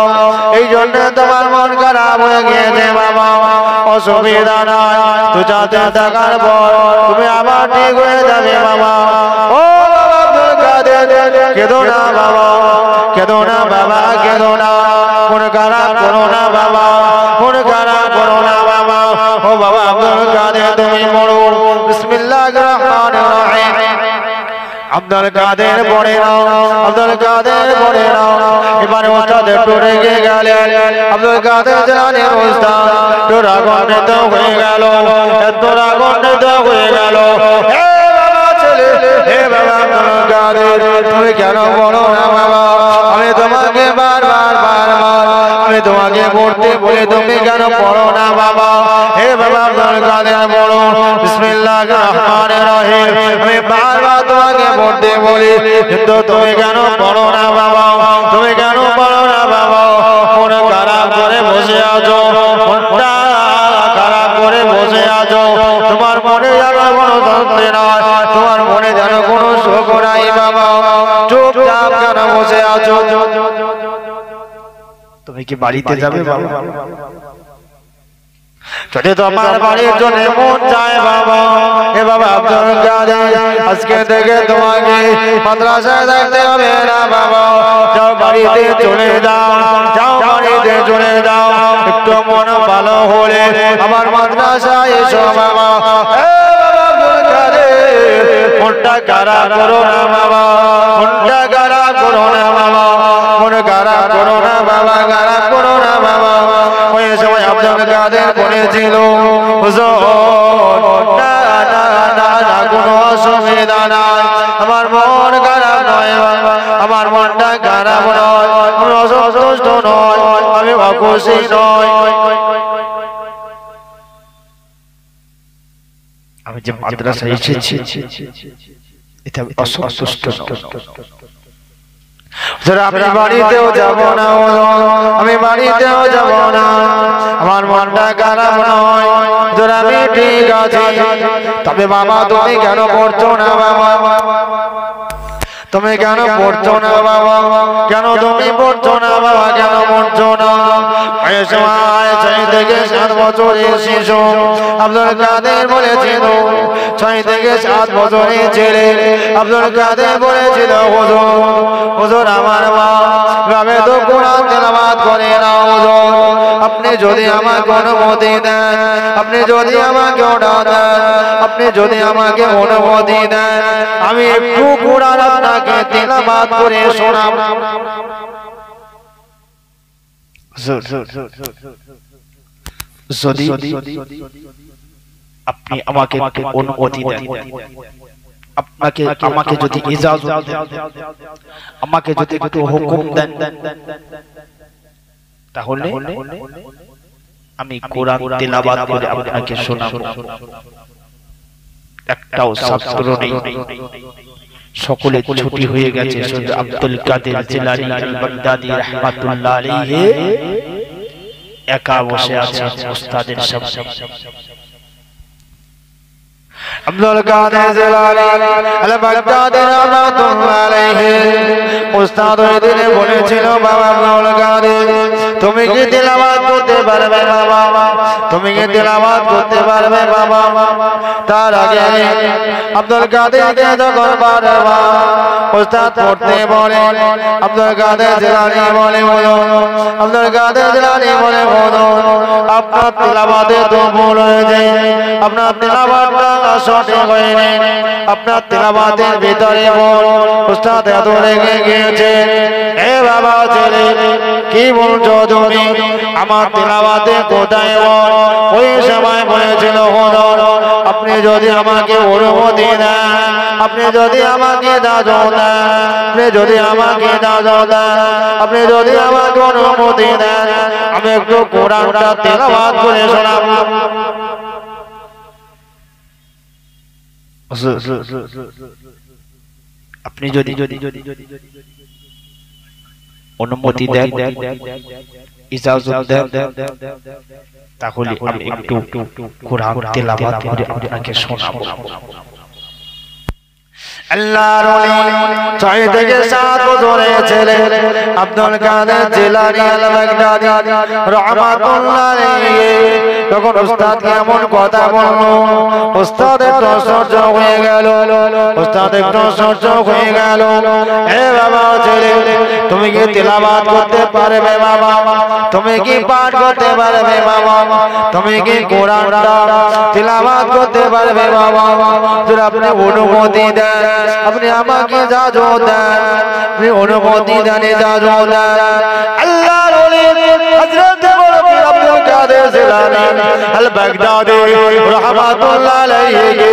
এই জন্য তোমার মন খারাপ হয়ে গিয়েছে বাবা অসুবিধা নাই তো যাতে থাকার পর তুমি আবার ঠিক হয়ে যাবে বাবা ও বাবা আব্দুল কাদের কেঁদো না বাবা কেঁদো না বাবা কেঁদো না মন খারাপ করো না বাবা মন খারাপ করো না বাবা ও বাবা আব্দুল কাদের তুমি পড়ো বিসমিল্লাহির রহমানির রহিম আব্দুল কাদের পড়ে নাও আব্দুল কাদের পড়ে নাও এবারে ওস্তাদ একটু রেগে গেলেন আব্দুল কাদের জিলানী উস্তাদ একটু রাগান্বিত হয়ে গেল এত রাগান্বিত হয়ে গেল হে বাবা ছেলে হে বাবা আব্দুল কাদের তুমি কেন পড়ো না বাবা আমি তোমাকে বারবার আমি তোমাকে পড়তে বলে তুমি কেন পড়ো না বাবা হে বাবা আব্দুল কাদের পড়ো বিসমিল্লাহির রহমানির রহিম আমি বারবার তোমাকে পড়তে বলি কিন্তু তুমি কেন পড়ো না বাবা তুমি কেন পড়ো না বাবা মন খারাপ করে বসে আছো মনটা খারাপ করে বসে আছো তোমার মনে যেন কোনো শান্তি নাই তোমার মনে যেন কোনো সুখ নাই বাবা চুপচাপ কেন বসে আছো তুমি কি বাড়িতে যাবে বাবা যদি তোমার বাড়ির জন্য মন চায় বাবা এ বাবা আব্দুল কাদের আজকে থেকে তোমাকে মাদ্রাসায় থাকতে হবে না বাবা যাও বাড়িতে চলে যাও যাও বাড়িতে চলে যাও একটু মন ভালো হলে আমার মাদ্রাসায় এসো বাবা আব্দুল কাদের মনটা খারাপ করো না বাবা মনটা খারাপ করো না বাবা মন খারাপ করো না বাবা খারাপ করো না বাবা ওই সময় আব্দুল কাদের বলেছিল হুজুর না না না না কোনো অসুবিধা নাই আমার মন খারাপ নয় বাবা আমার মনটা খারাপ নয় আমি অসন্তুষ্ট নয় আমি অখুশি নয় আমি যে মাদ্রাসায় এসেছি এটা অসন্তুষ্ট আমি বাড়িতেও যাব না আমি বাড়িতেও যাব না আমার মনটা খারাপ নয় আমি ঠিক আছে তবে বাবা তুমি কেন পড়ছো না বাবা তুমি কেন পড়ছো না বাবা কেন তুমি পড়ছো না বাবা কেন পড়ছো না 6 থেকে 7 বছরের শিশু আব্দুল কাদের বলেছিল 6 থেকে 7 বছরের ছেলে আব্দুল কাদের বলেছিল হুজুর আমার মা গ্রামে তো কোরআন তেলাওয়াত করে না হুজুর আপনি যদি আমাকে অনুমতি দেন আপনি যদি আমাকে অর্ডার দেন আপনি যদি আমাকে অনুমতি দেন আমি একটু কোরআন আপনাকে তেলাওয়াত তেলাওয়াত করে শোনাব। যদি আপনি আমাকে অনুমতি দেন, আমাকে যদি ইজাজত দেন, আমাকে যদি একটু হুকুম দেন, তাহলে আমি কোরআন তেলাওয়াত করে আপনাকে শোনাবো। একটাও ছাত্র নেই, সকলে ছুটি হয়ে গেছে, শুধু আব্দুল কাদের জিলানী আল বাগদাদী রাহমাতুল্লাহ আলাইহি একা বসে আছেন উস্তাদের সামনে। আব্দুল কাদের জিলানী আল বাগদাদী রাহমাতুল্লাহ আলাইহি উস্তাদ ওইদিন বলেছিল, বাবা আব্দুল কাদের তুমি কি তেলাওয়াত করতে পারবে বাবা? তুমি কি তেলাওয়াত করতে পারবে বাবা? তার আগে আব্দুল কাদেরকে যখন বারবার উস্তাদ পড়তে বলে, আব্দুল কাদের জিলানী বলে, আব্দুল কাদের জিলানী বলে, আপনার তেলাওয়াতে তো ভুল হয়েছে, আপনার তেলাওয়াতটা সঠিক হয়নি, আপনার তেলাওয়াতের ভিতরে ভুল। উস্তাদ এত রেগে গিয়েছে, এ বাবা ছেলে কি বলছো তুমি, আমার তেলাওয়াতে কোথায় ভুল? ওই সময় বলেছিল, আপনি যদি আমাকে অনুমতি দেন, আপনি যদি আমাকে ইজাজত দেন, আপনি যদি আমাকে ইজাজত দেন, আপনি যদি আমাকে অনুমতি দেন, আমি একটু কোরআনটা তেলাওয়াত করে শোনাবো। আপনি যদি অনুমতি দেন, ইজাজত দেন, তাহলে আমি একটু কোরআন তেলাওয়াত করে আপনাকে শোনাবো। আল্লাহর ওলি 6 থেকে 7 বছরের ছেলে আব্দুল কাদের জিলানী আল বাগদাদী রাহমাতুল্লাহ আলাইহি তখন উস্তাদকে এমন কথা বলল, উস্তাদ একটু আশ্চর্য হয়ে গেল, উস্তাদ একটু আশ্চর্য হয়ে গেল। হে বাবা ছেলে তুমি কি তেলাওয়াত করতে পারবে বাবা? তুমি কি পাঠ করতে পারবে বাবা? তুমি কি কোরআনটা তেলাওয়াত করতে পারবে বাবা? যদি আপনি অনুমতি দেন, আপনি আমাকে ইজাজত দেন, আপনি অনুমতি দেন, ইজাজত দেন। আল্লাহর ওলি হযরত আব্দুল কাদের জিলানী আল বাগদাদী রাহমাতুল্লাহ আলাইহি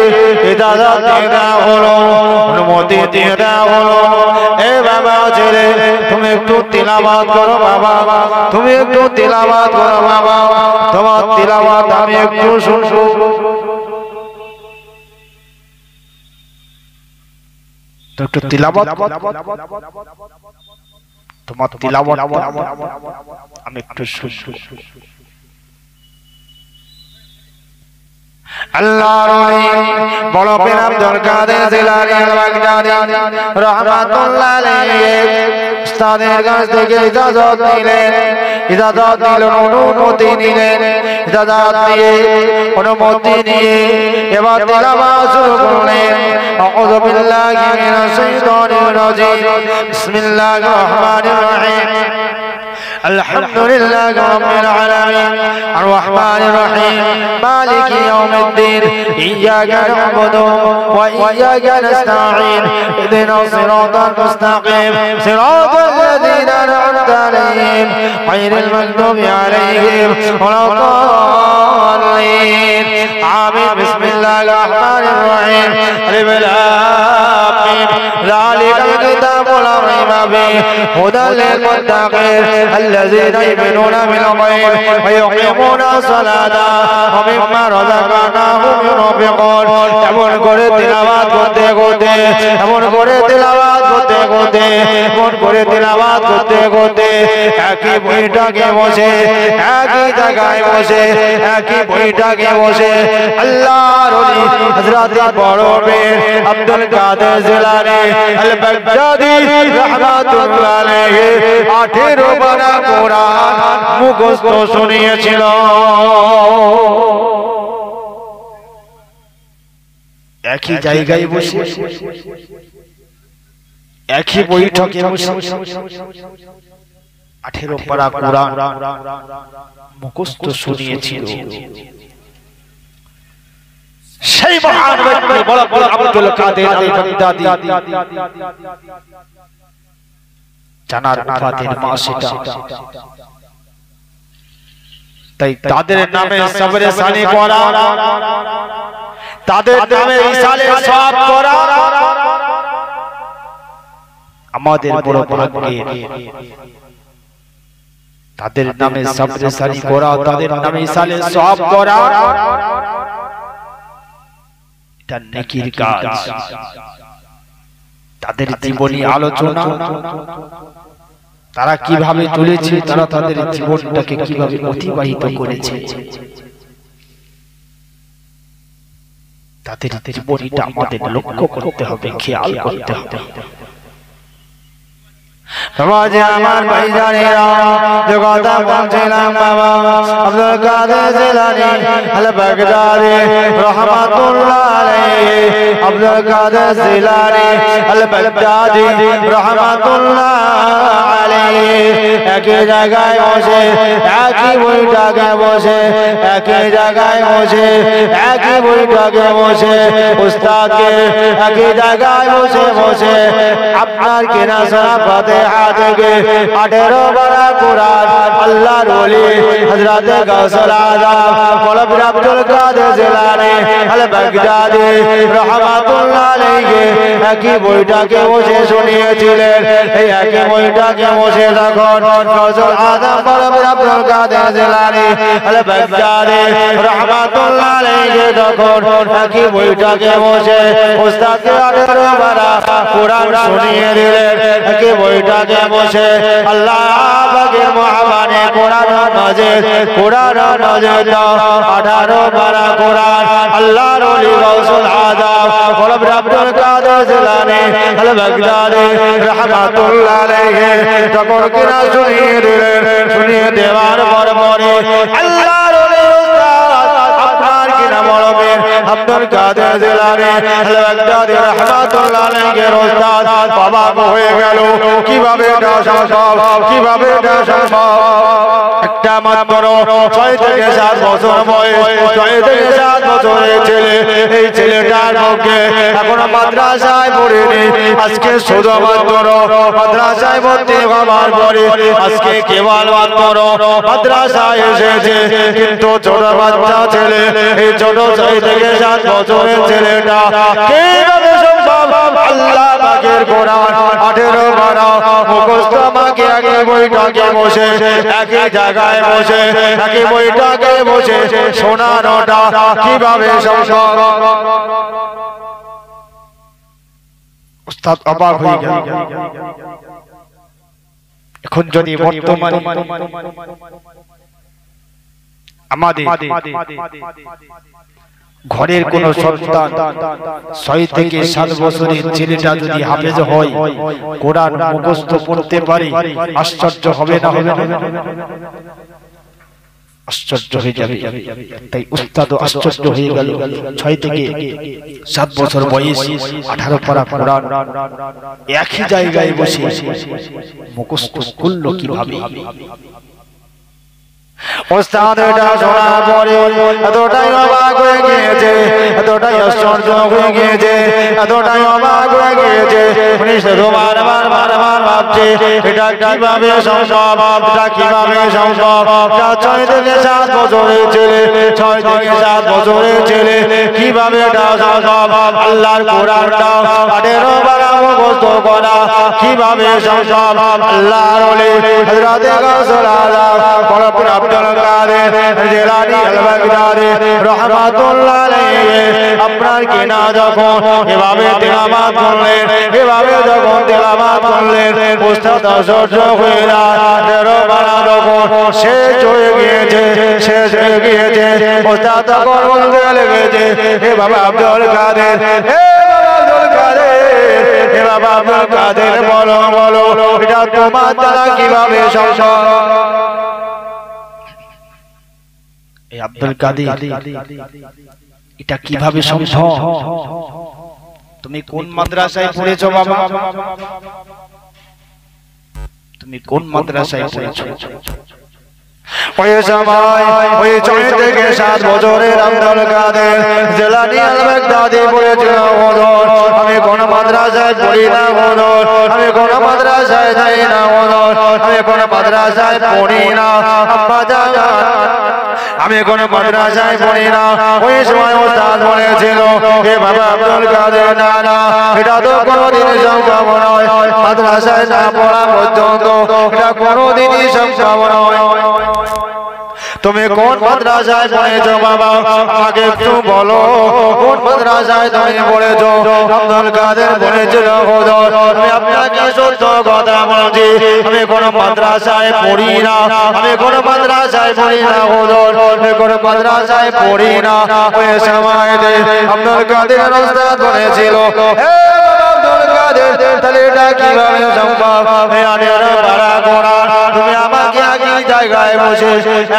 ইজাজত দেওয়া হলো, অনুমতি দেওয়া হলো। এ বাবা ছেলে তুমি একটু তেলাওয়াত করো বাবা, তুমি একটু তেলাওয়াত করো বাবা, তোমার তেলাওয়াত আমি একটু শুনবো। তো একটু তেলাওয়াত তোমার তেলাওয়াত আমি একটু শুনবো। আল্লাহর ওলি বড় পীর আব্দুল কাদের জিলানী আল বাগদাদী রাহমাতুল্লাহ আলাইহি উস্তাদের কাছ থেকে ইজাজত নিলেন, ইজাজত নিলেন, অনুমতি নিলেন, ইজাজত নিয়ে অনুমতি নিয়ে এবার তেলাওয়াত শুরু করলেন। আউযু বিল্লাহি মিনাশ শাইতানির রাজীম, বিসমিল্লাহির রহমানির রহিম। الحمد لله رب العالمين الرحمن الرحيم مالك يوم الدين إياك نعبد وإياك نستعين اهدنا الصراط المستقيم صراط الذين أنعمت عليهم غير المغضوب عليهم ولا الضالين آمين بسم الله الرحمن الرحيم ألف لام ميم ذلك الكتاب لا ريب فيه هدى للمتقين الذين يؤمنون بالغيب ويقيمون الصلاة ومما رزقناهم ينفقون। এমন করে তেলাওয়াত করতে করতে, এমন করে তেলাওয়াত করতে করতে, এমন করে তেলাওয়াত করতে করতে একই বইটাকে বসে, একই জায়গায় বসে, একই বইটাকে বসে আল্লাহর ওলি হযরত বড় পীর আব্দুল কাদের জিলানী আল বাগদাদী রাহমাতুল্লাহ আলাইহি 18 পারা কোরআন মুখস্থ শুনিয়েছিল। একই জায়গায় বসে, একই বৈঠকে বসে 18 পারা কোরআন মুখস্থ শুনিয়েছিল। সেই মহান ব্যক্তি বড় বড় আব্দুল কাদের আল বাগদাদি জানার উপাধির মাসিটা। তাই তাদের নামে সবরে সানি করা, তাদের নামে ইসালে সওয়াব করা আমাদের বড় ভাগ্যের। তাদের নামে সবরে সানি করা, তাদের নামে ইসালে সওয়াব করা এটা নেকির কাজ। তাদের জীবনী আলোচনা, তারা কিভাবে চলেছে, তারা তাদের জীবনটাকে কিভাবে অতিবাহিত করেছে, তাদের জীবনীটা আমাদের লক্ষ্য করতে হবে, খেয়াল করতে হবে। সমাজে আমার ভাইজানেরা যে কথা বলছিলাম, বাবা আব্দুল কাদের জিলানী আল বাগদাদি রাহমাতুল্লাহ আলাইহি, আব্দুল কাদের জিলানী আল বাগদাদি রাহমাতুল্লাহ আলাইহি একই জায়গায় বসে, একই বৈঠকে বসে, একই জায়গায় বসে, একই বৈঠকে বসে উস্তাদকে একই জায়গায় বসে বসে আপনার কিনা শোনা ফাতিহা থেকে 18 পারা কুরআন আল্লাহর ওলি হযরত গাউসুল আযম মৌলানা আব্দুল কাদের জিলানী আল বাগদাদি রাহমাতুল্লাহ আলাইহি একই বইটাকে বসে শুনিয়েছিলেন। এই একই বইটাকে বসে যখন গাউসুল আযম মৌলানা আব্দুল কাদের জিলানী আল বাগদাদি রাহমাতুল্লাহ আলাইহি যখন একই বইটাকে বসে উস্তাদকে 18 পারা কুরআন শুনিয়ে দিলেন, একই বইটাকে বসে আল্লাহ পাকের মহাবাণী কোরআন মাজিদ, কোরআন মাজিদ 18 পারা কোরআন আল্লাহর ওলি গাউসুল আযম মৌলানা আব্দুল কাদের জিলানী আল বাগদাদি রাহমাতুল্লাহ আলাইহি তখন কিনা শুনিয়ে দিলেন। শুনিয়ে দেওয়ার পরে আল্লাহর ওলি আপনার কিনা মরমের আব্দুল কাদের জিলানী আল বাগদাদি রাহমাতুল্লাহ আলাইহি উস্তাদ অবাক হয়ে গেল, কিভাবে এটা সম্ভব, কিভাবে এটা সম্ভব। একটা মাত্র 6 থেকে 7 বছর বয়স, 6 থেকে 7 বছরের ছেলে, এই ছেলেটার মুখে এখনো মাদ্রাসায় পড়েনি, আজকে শুধুমাত্র মাদ্রাসায় ভর্তি হওয়ার পরে আজকে কেবল মাত্র মাদ্রাসায় এসেছে। কিন্তু ছোট বাচ্চা ছেলে, এই ছোট 6 থেকে 7 বছরের ছেলেটা কিভাবে সম্ভব আল্লাহ পাকের কোরআন 18 পারা মুখস্থ মাকে একই বইটাকে বসে, একই জায়গায় বসে, একই বইটাকে বসে শোনানোটা কিভাবে সম্ভব। উস্তাদ অবাক হয়ে গেল। এখন যদি বর্তমানে আমাদের ঘরের কোন সন্তান 6 থেকে 7 বছরের ছেলেটা যদি হাফেজ হয়, কোরআন মুখস্থ পড়তে পারে, আশ্চর্য হবে না? হবে না? আশ্চর্য হয়ে যাবে। তাই উস্তাদও আশ্চর্য হয়ে গেল। 6 থেকে 7 বছর বয়স, 18 পারা কোরআন একই জায়গায় বসে মুখস্থ করলো কিভাবে? উস্তাদ এটা শোনার পরে এতটাই অবাক হয়ে গিয়েছে, এতটাই আশ্চর্য হয়ে গিয়েছে, এতটাই অবাক হয়ে গিয়েছে, উনি শুধু বারবার ভাবছে এটা কিভাবে সম্ভব, এটা কিভাবে সম্ভব। 6 থেকে 7 বছরের ছেলে, 6 থেকে 7 বছরের ছেলে কিভাবে এটা সম্ভব? আল্লাহর কোরআনটা 18 পারা মুখস্থ করা কিভাবে সম্ভব? আল্লাহর ওলি হযরত গাউসুল আযম মৌলানা আব্দুল কাদের জিলানী আল বাগদাদি রাহমাতুল্লাহ আলাইহি আপনার কিনা যখন এভাবে তেলাওয়াত করলেন, এভাবে যখন তেলাওয়াত করলেন, উস্তাদ আশ্চর্য হয়ে যায়। 18 পারা যখন শেষ হয়ে গিয়েছে, শেষ হয়ে গিয়েছে, উস্তাদ তখন বলতে লেগেছে, হে বাবা আব্দুল কাদের, হে বাবা আব্দুল কাদের, হে বাবা আব্দুল কাদের, বলো বলো এটা তোমার দ্বারা কিভাবে সম্ভব? আব্দুল কাদের এটা কিভাবে সম্ভব? তুমি কোন মাদ্রাসায় পড়েছো বাবা? তুমি কোন মাদ্রাসায় পড়েছো? ওই সময় ওই 6 থেকে 7 বছরের আব্দুল কাদের জিলানী আল বাগদাদি বলেছিল, হুজুর আমি কোন মাদ্রাসায় পড়ি না, হুজুর আমি কোন মাদ্রাসায় যাই না, হুজুর আমি কোন মাদ্রাসায় পড়ি না আব্বা জান, আমি কোন মাদ্রাসায় পড়ি না। ওই সময় ওস্তাদ বলেছিল, হে বাবা আব্দুল কাদের, না না এটা তো কোনোদিন সম্ভব নয়, মাদ্রাসায় না পড়া পর্যন্ত এটা কোনোদিনই সম্ভব নয়। তুমি কোন মাদ্রাসায় পড়েছো বাবা, আমাকে একটু বলো, কোন মাদ্রাসায় তুমি পড়েছো? আব্দুল কাদের বলেছিল, হুজুর আমি আপনাকে সত্য কথা বলছি, আমি কোন মাদ্রাসায় পড়ি না, আমি কোন মাদ্রাসায় পড়ি না, হুজুর আমি কোন মাদ্রাসায় পড়ি না। ওই সময় আব্দুল কাদের ওস্তাদ বলেছিল, হে আব্দুল কাদের, তাহলে এটা কিভাবে সম্ভব? তুমি আমাকে একই জায়গায় বসে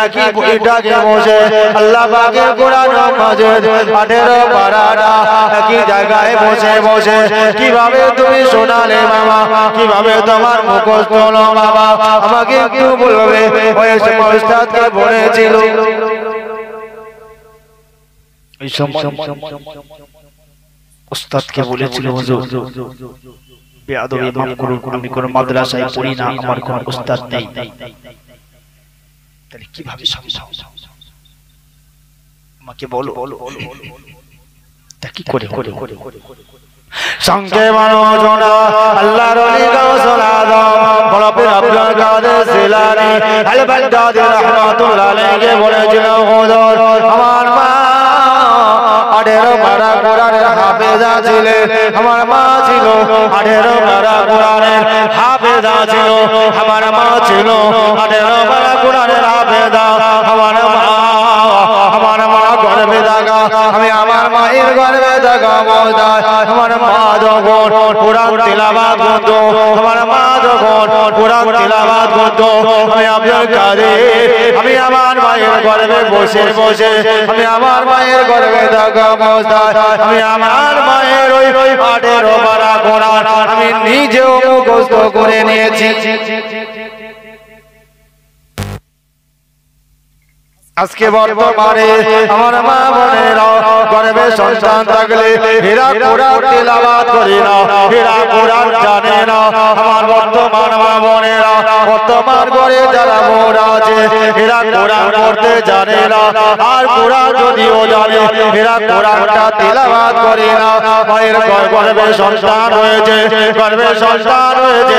একই বইটাকে বসে আল্লাহ পাকের কোরআন মাজিদ 18 পারাটা একই জায়গায় বসে বসে কিভাবে তুমি শোনালে বাবা, কিভাবে তোমার মুখস্থ হলো বাবা, আমাকে একটু বলবে? ওই উস্তাদকে বলেছিল, ওই সময় উস্তাদকে বলেছিল, হুজুর বেয়াদবি মাফ করুন, আমি কোন মাদ্রাসায় পড়ি না, আমার কোন উস্তাদ নেই। তাহলে কিভাবে সম্ভব? আমাকে বলো, তা কি করে করে সঙ্গে মানুষনা আল্লাহর ওলি গাউসুল আযম হযরত আব্দুল কাদের জিলানী আল বাগদাদি রাহমাতুল্লাহ আলাইহি বলেছিল, হুজুর আমার মা 18 পারা কোরআনের হাফেজা ছিলেন, আমার মা ছিল 18 পারা কোরআনের হাফেজা ছিল, আমার মা ছিল 18 পারা কোরআনের হাফেজা, আমার মা গর্ভে থাকা, আমি আমার মায়ের গর্ভে থাকা অবস্থায় আমার মা যখন কোরআন তিলাওয়াত করত, আমার মা যখন কোরআন তিলাওয়াত করত, আমি আব্দুল কাদের আমি আমার মায়ের গর্ভে বসে বসে আমি আমার মায়ের গর্ভে থাকা অবস্থায় আমি আমার মায়ের ওই 18 পারা কোরআন আমি নিজেও মুখস্থ করে নিয়েছি। আজকে বর্তমানে আমার মা বোনেরা গর্ভে সন্তান থাকলে এরা কোরআন তিলাওয়াত করে না, এরা কোরআন জানে না। আমার বর্তমান মা বোনেরা বর্তমান ঘরে যারা বোন আছে এরা কোরআন পড়তে জানে না, আর কোরআন যদিও জানে এরা কোরআনটা তিলাওয়াত করে না। মায়ের গর্ভে সন্তান হয়েছে, গর্ভে সন্তান হয়েছে,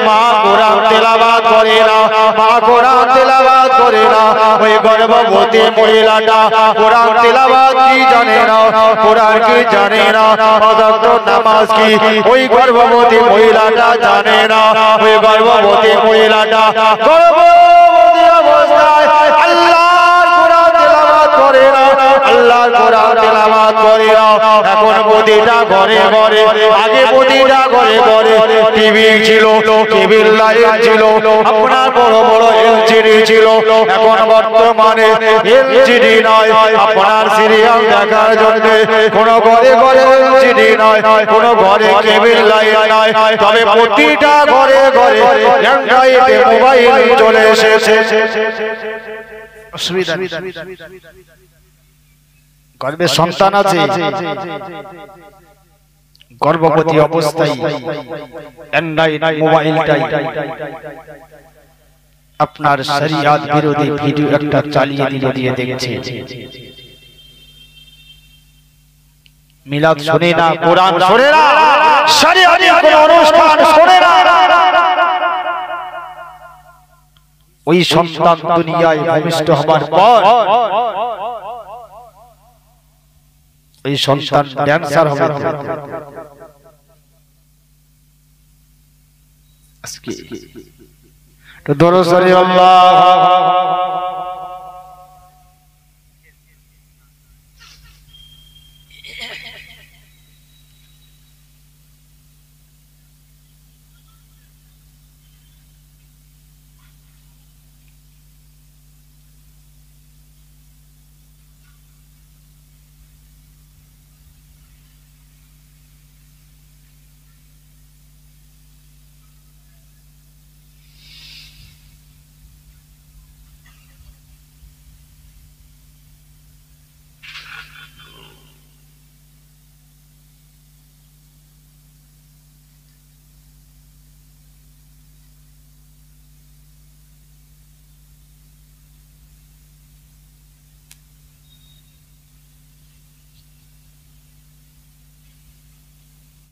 মা কোরআন তিলাওয়াত করে না, মা কোরআন তিলাওয়াত করে না। ওই গর্ভবতী মহিলাটা কোরআন তিলাওয়াত কি জানে না, কোরআন কি জানে না, অযক্ত নামাজ কি ওই গর্ভবতী মহিলাটা জানে না। ওই গর্ভবতী মহিলাটা গর্ভবতী অবস্থায় আল্লাহর কোরআন তিলাওয়াত করে না, আল্লাহর কোরআন তিলাওয়াত করে না। এখন প্রতিটা ঘরে ঘরে, আগে প্রতিটা ঘরে ঘরে টিভি ছিল, টিভির লাইট ছিল, আপনার বড় বড় এলসিডি ছিল। এখন বর্তমানে এলসিডি নয়, আপনার সিরিয়াল দেখার জন্য কোন ঘরে ঘরে এলসিডি নয়, কোন ঘরে কেবল লাইট নয়, তবে প্রতিটা ঘরে ঘরে অ্যান্ড্রয়েড মোবাইল চলে এসেছে। অসুবিধা গর্ভে সন্তান আছে, গর্ভবতী অবস্থায় অ্যান্ড্রয়েড মোবাইলটাই আপনার শরিয়ত বিরোধী ভিডিও একটা চালিয়ে দিয়ে দেখছে। মিলাদ শুনে না, কোরআন শুনে না, শরিয়তের কোন অনুষ্ঠান শুনে না। ওই সন্তান দুনিয়ায় ভূমিষ্ঠ হবার পর ওই সন্তান ড্যান্সার হবে। আজকে তো দরুদ শরীফ আল্লাহ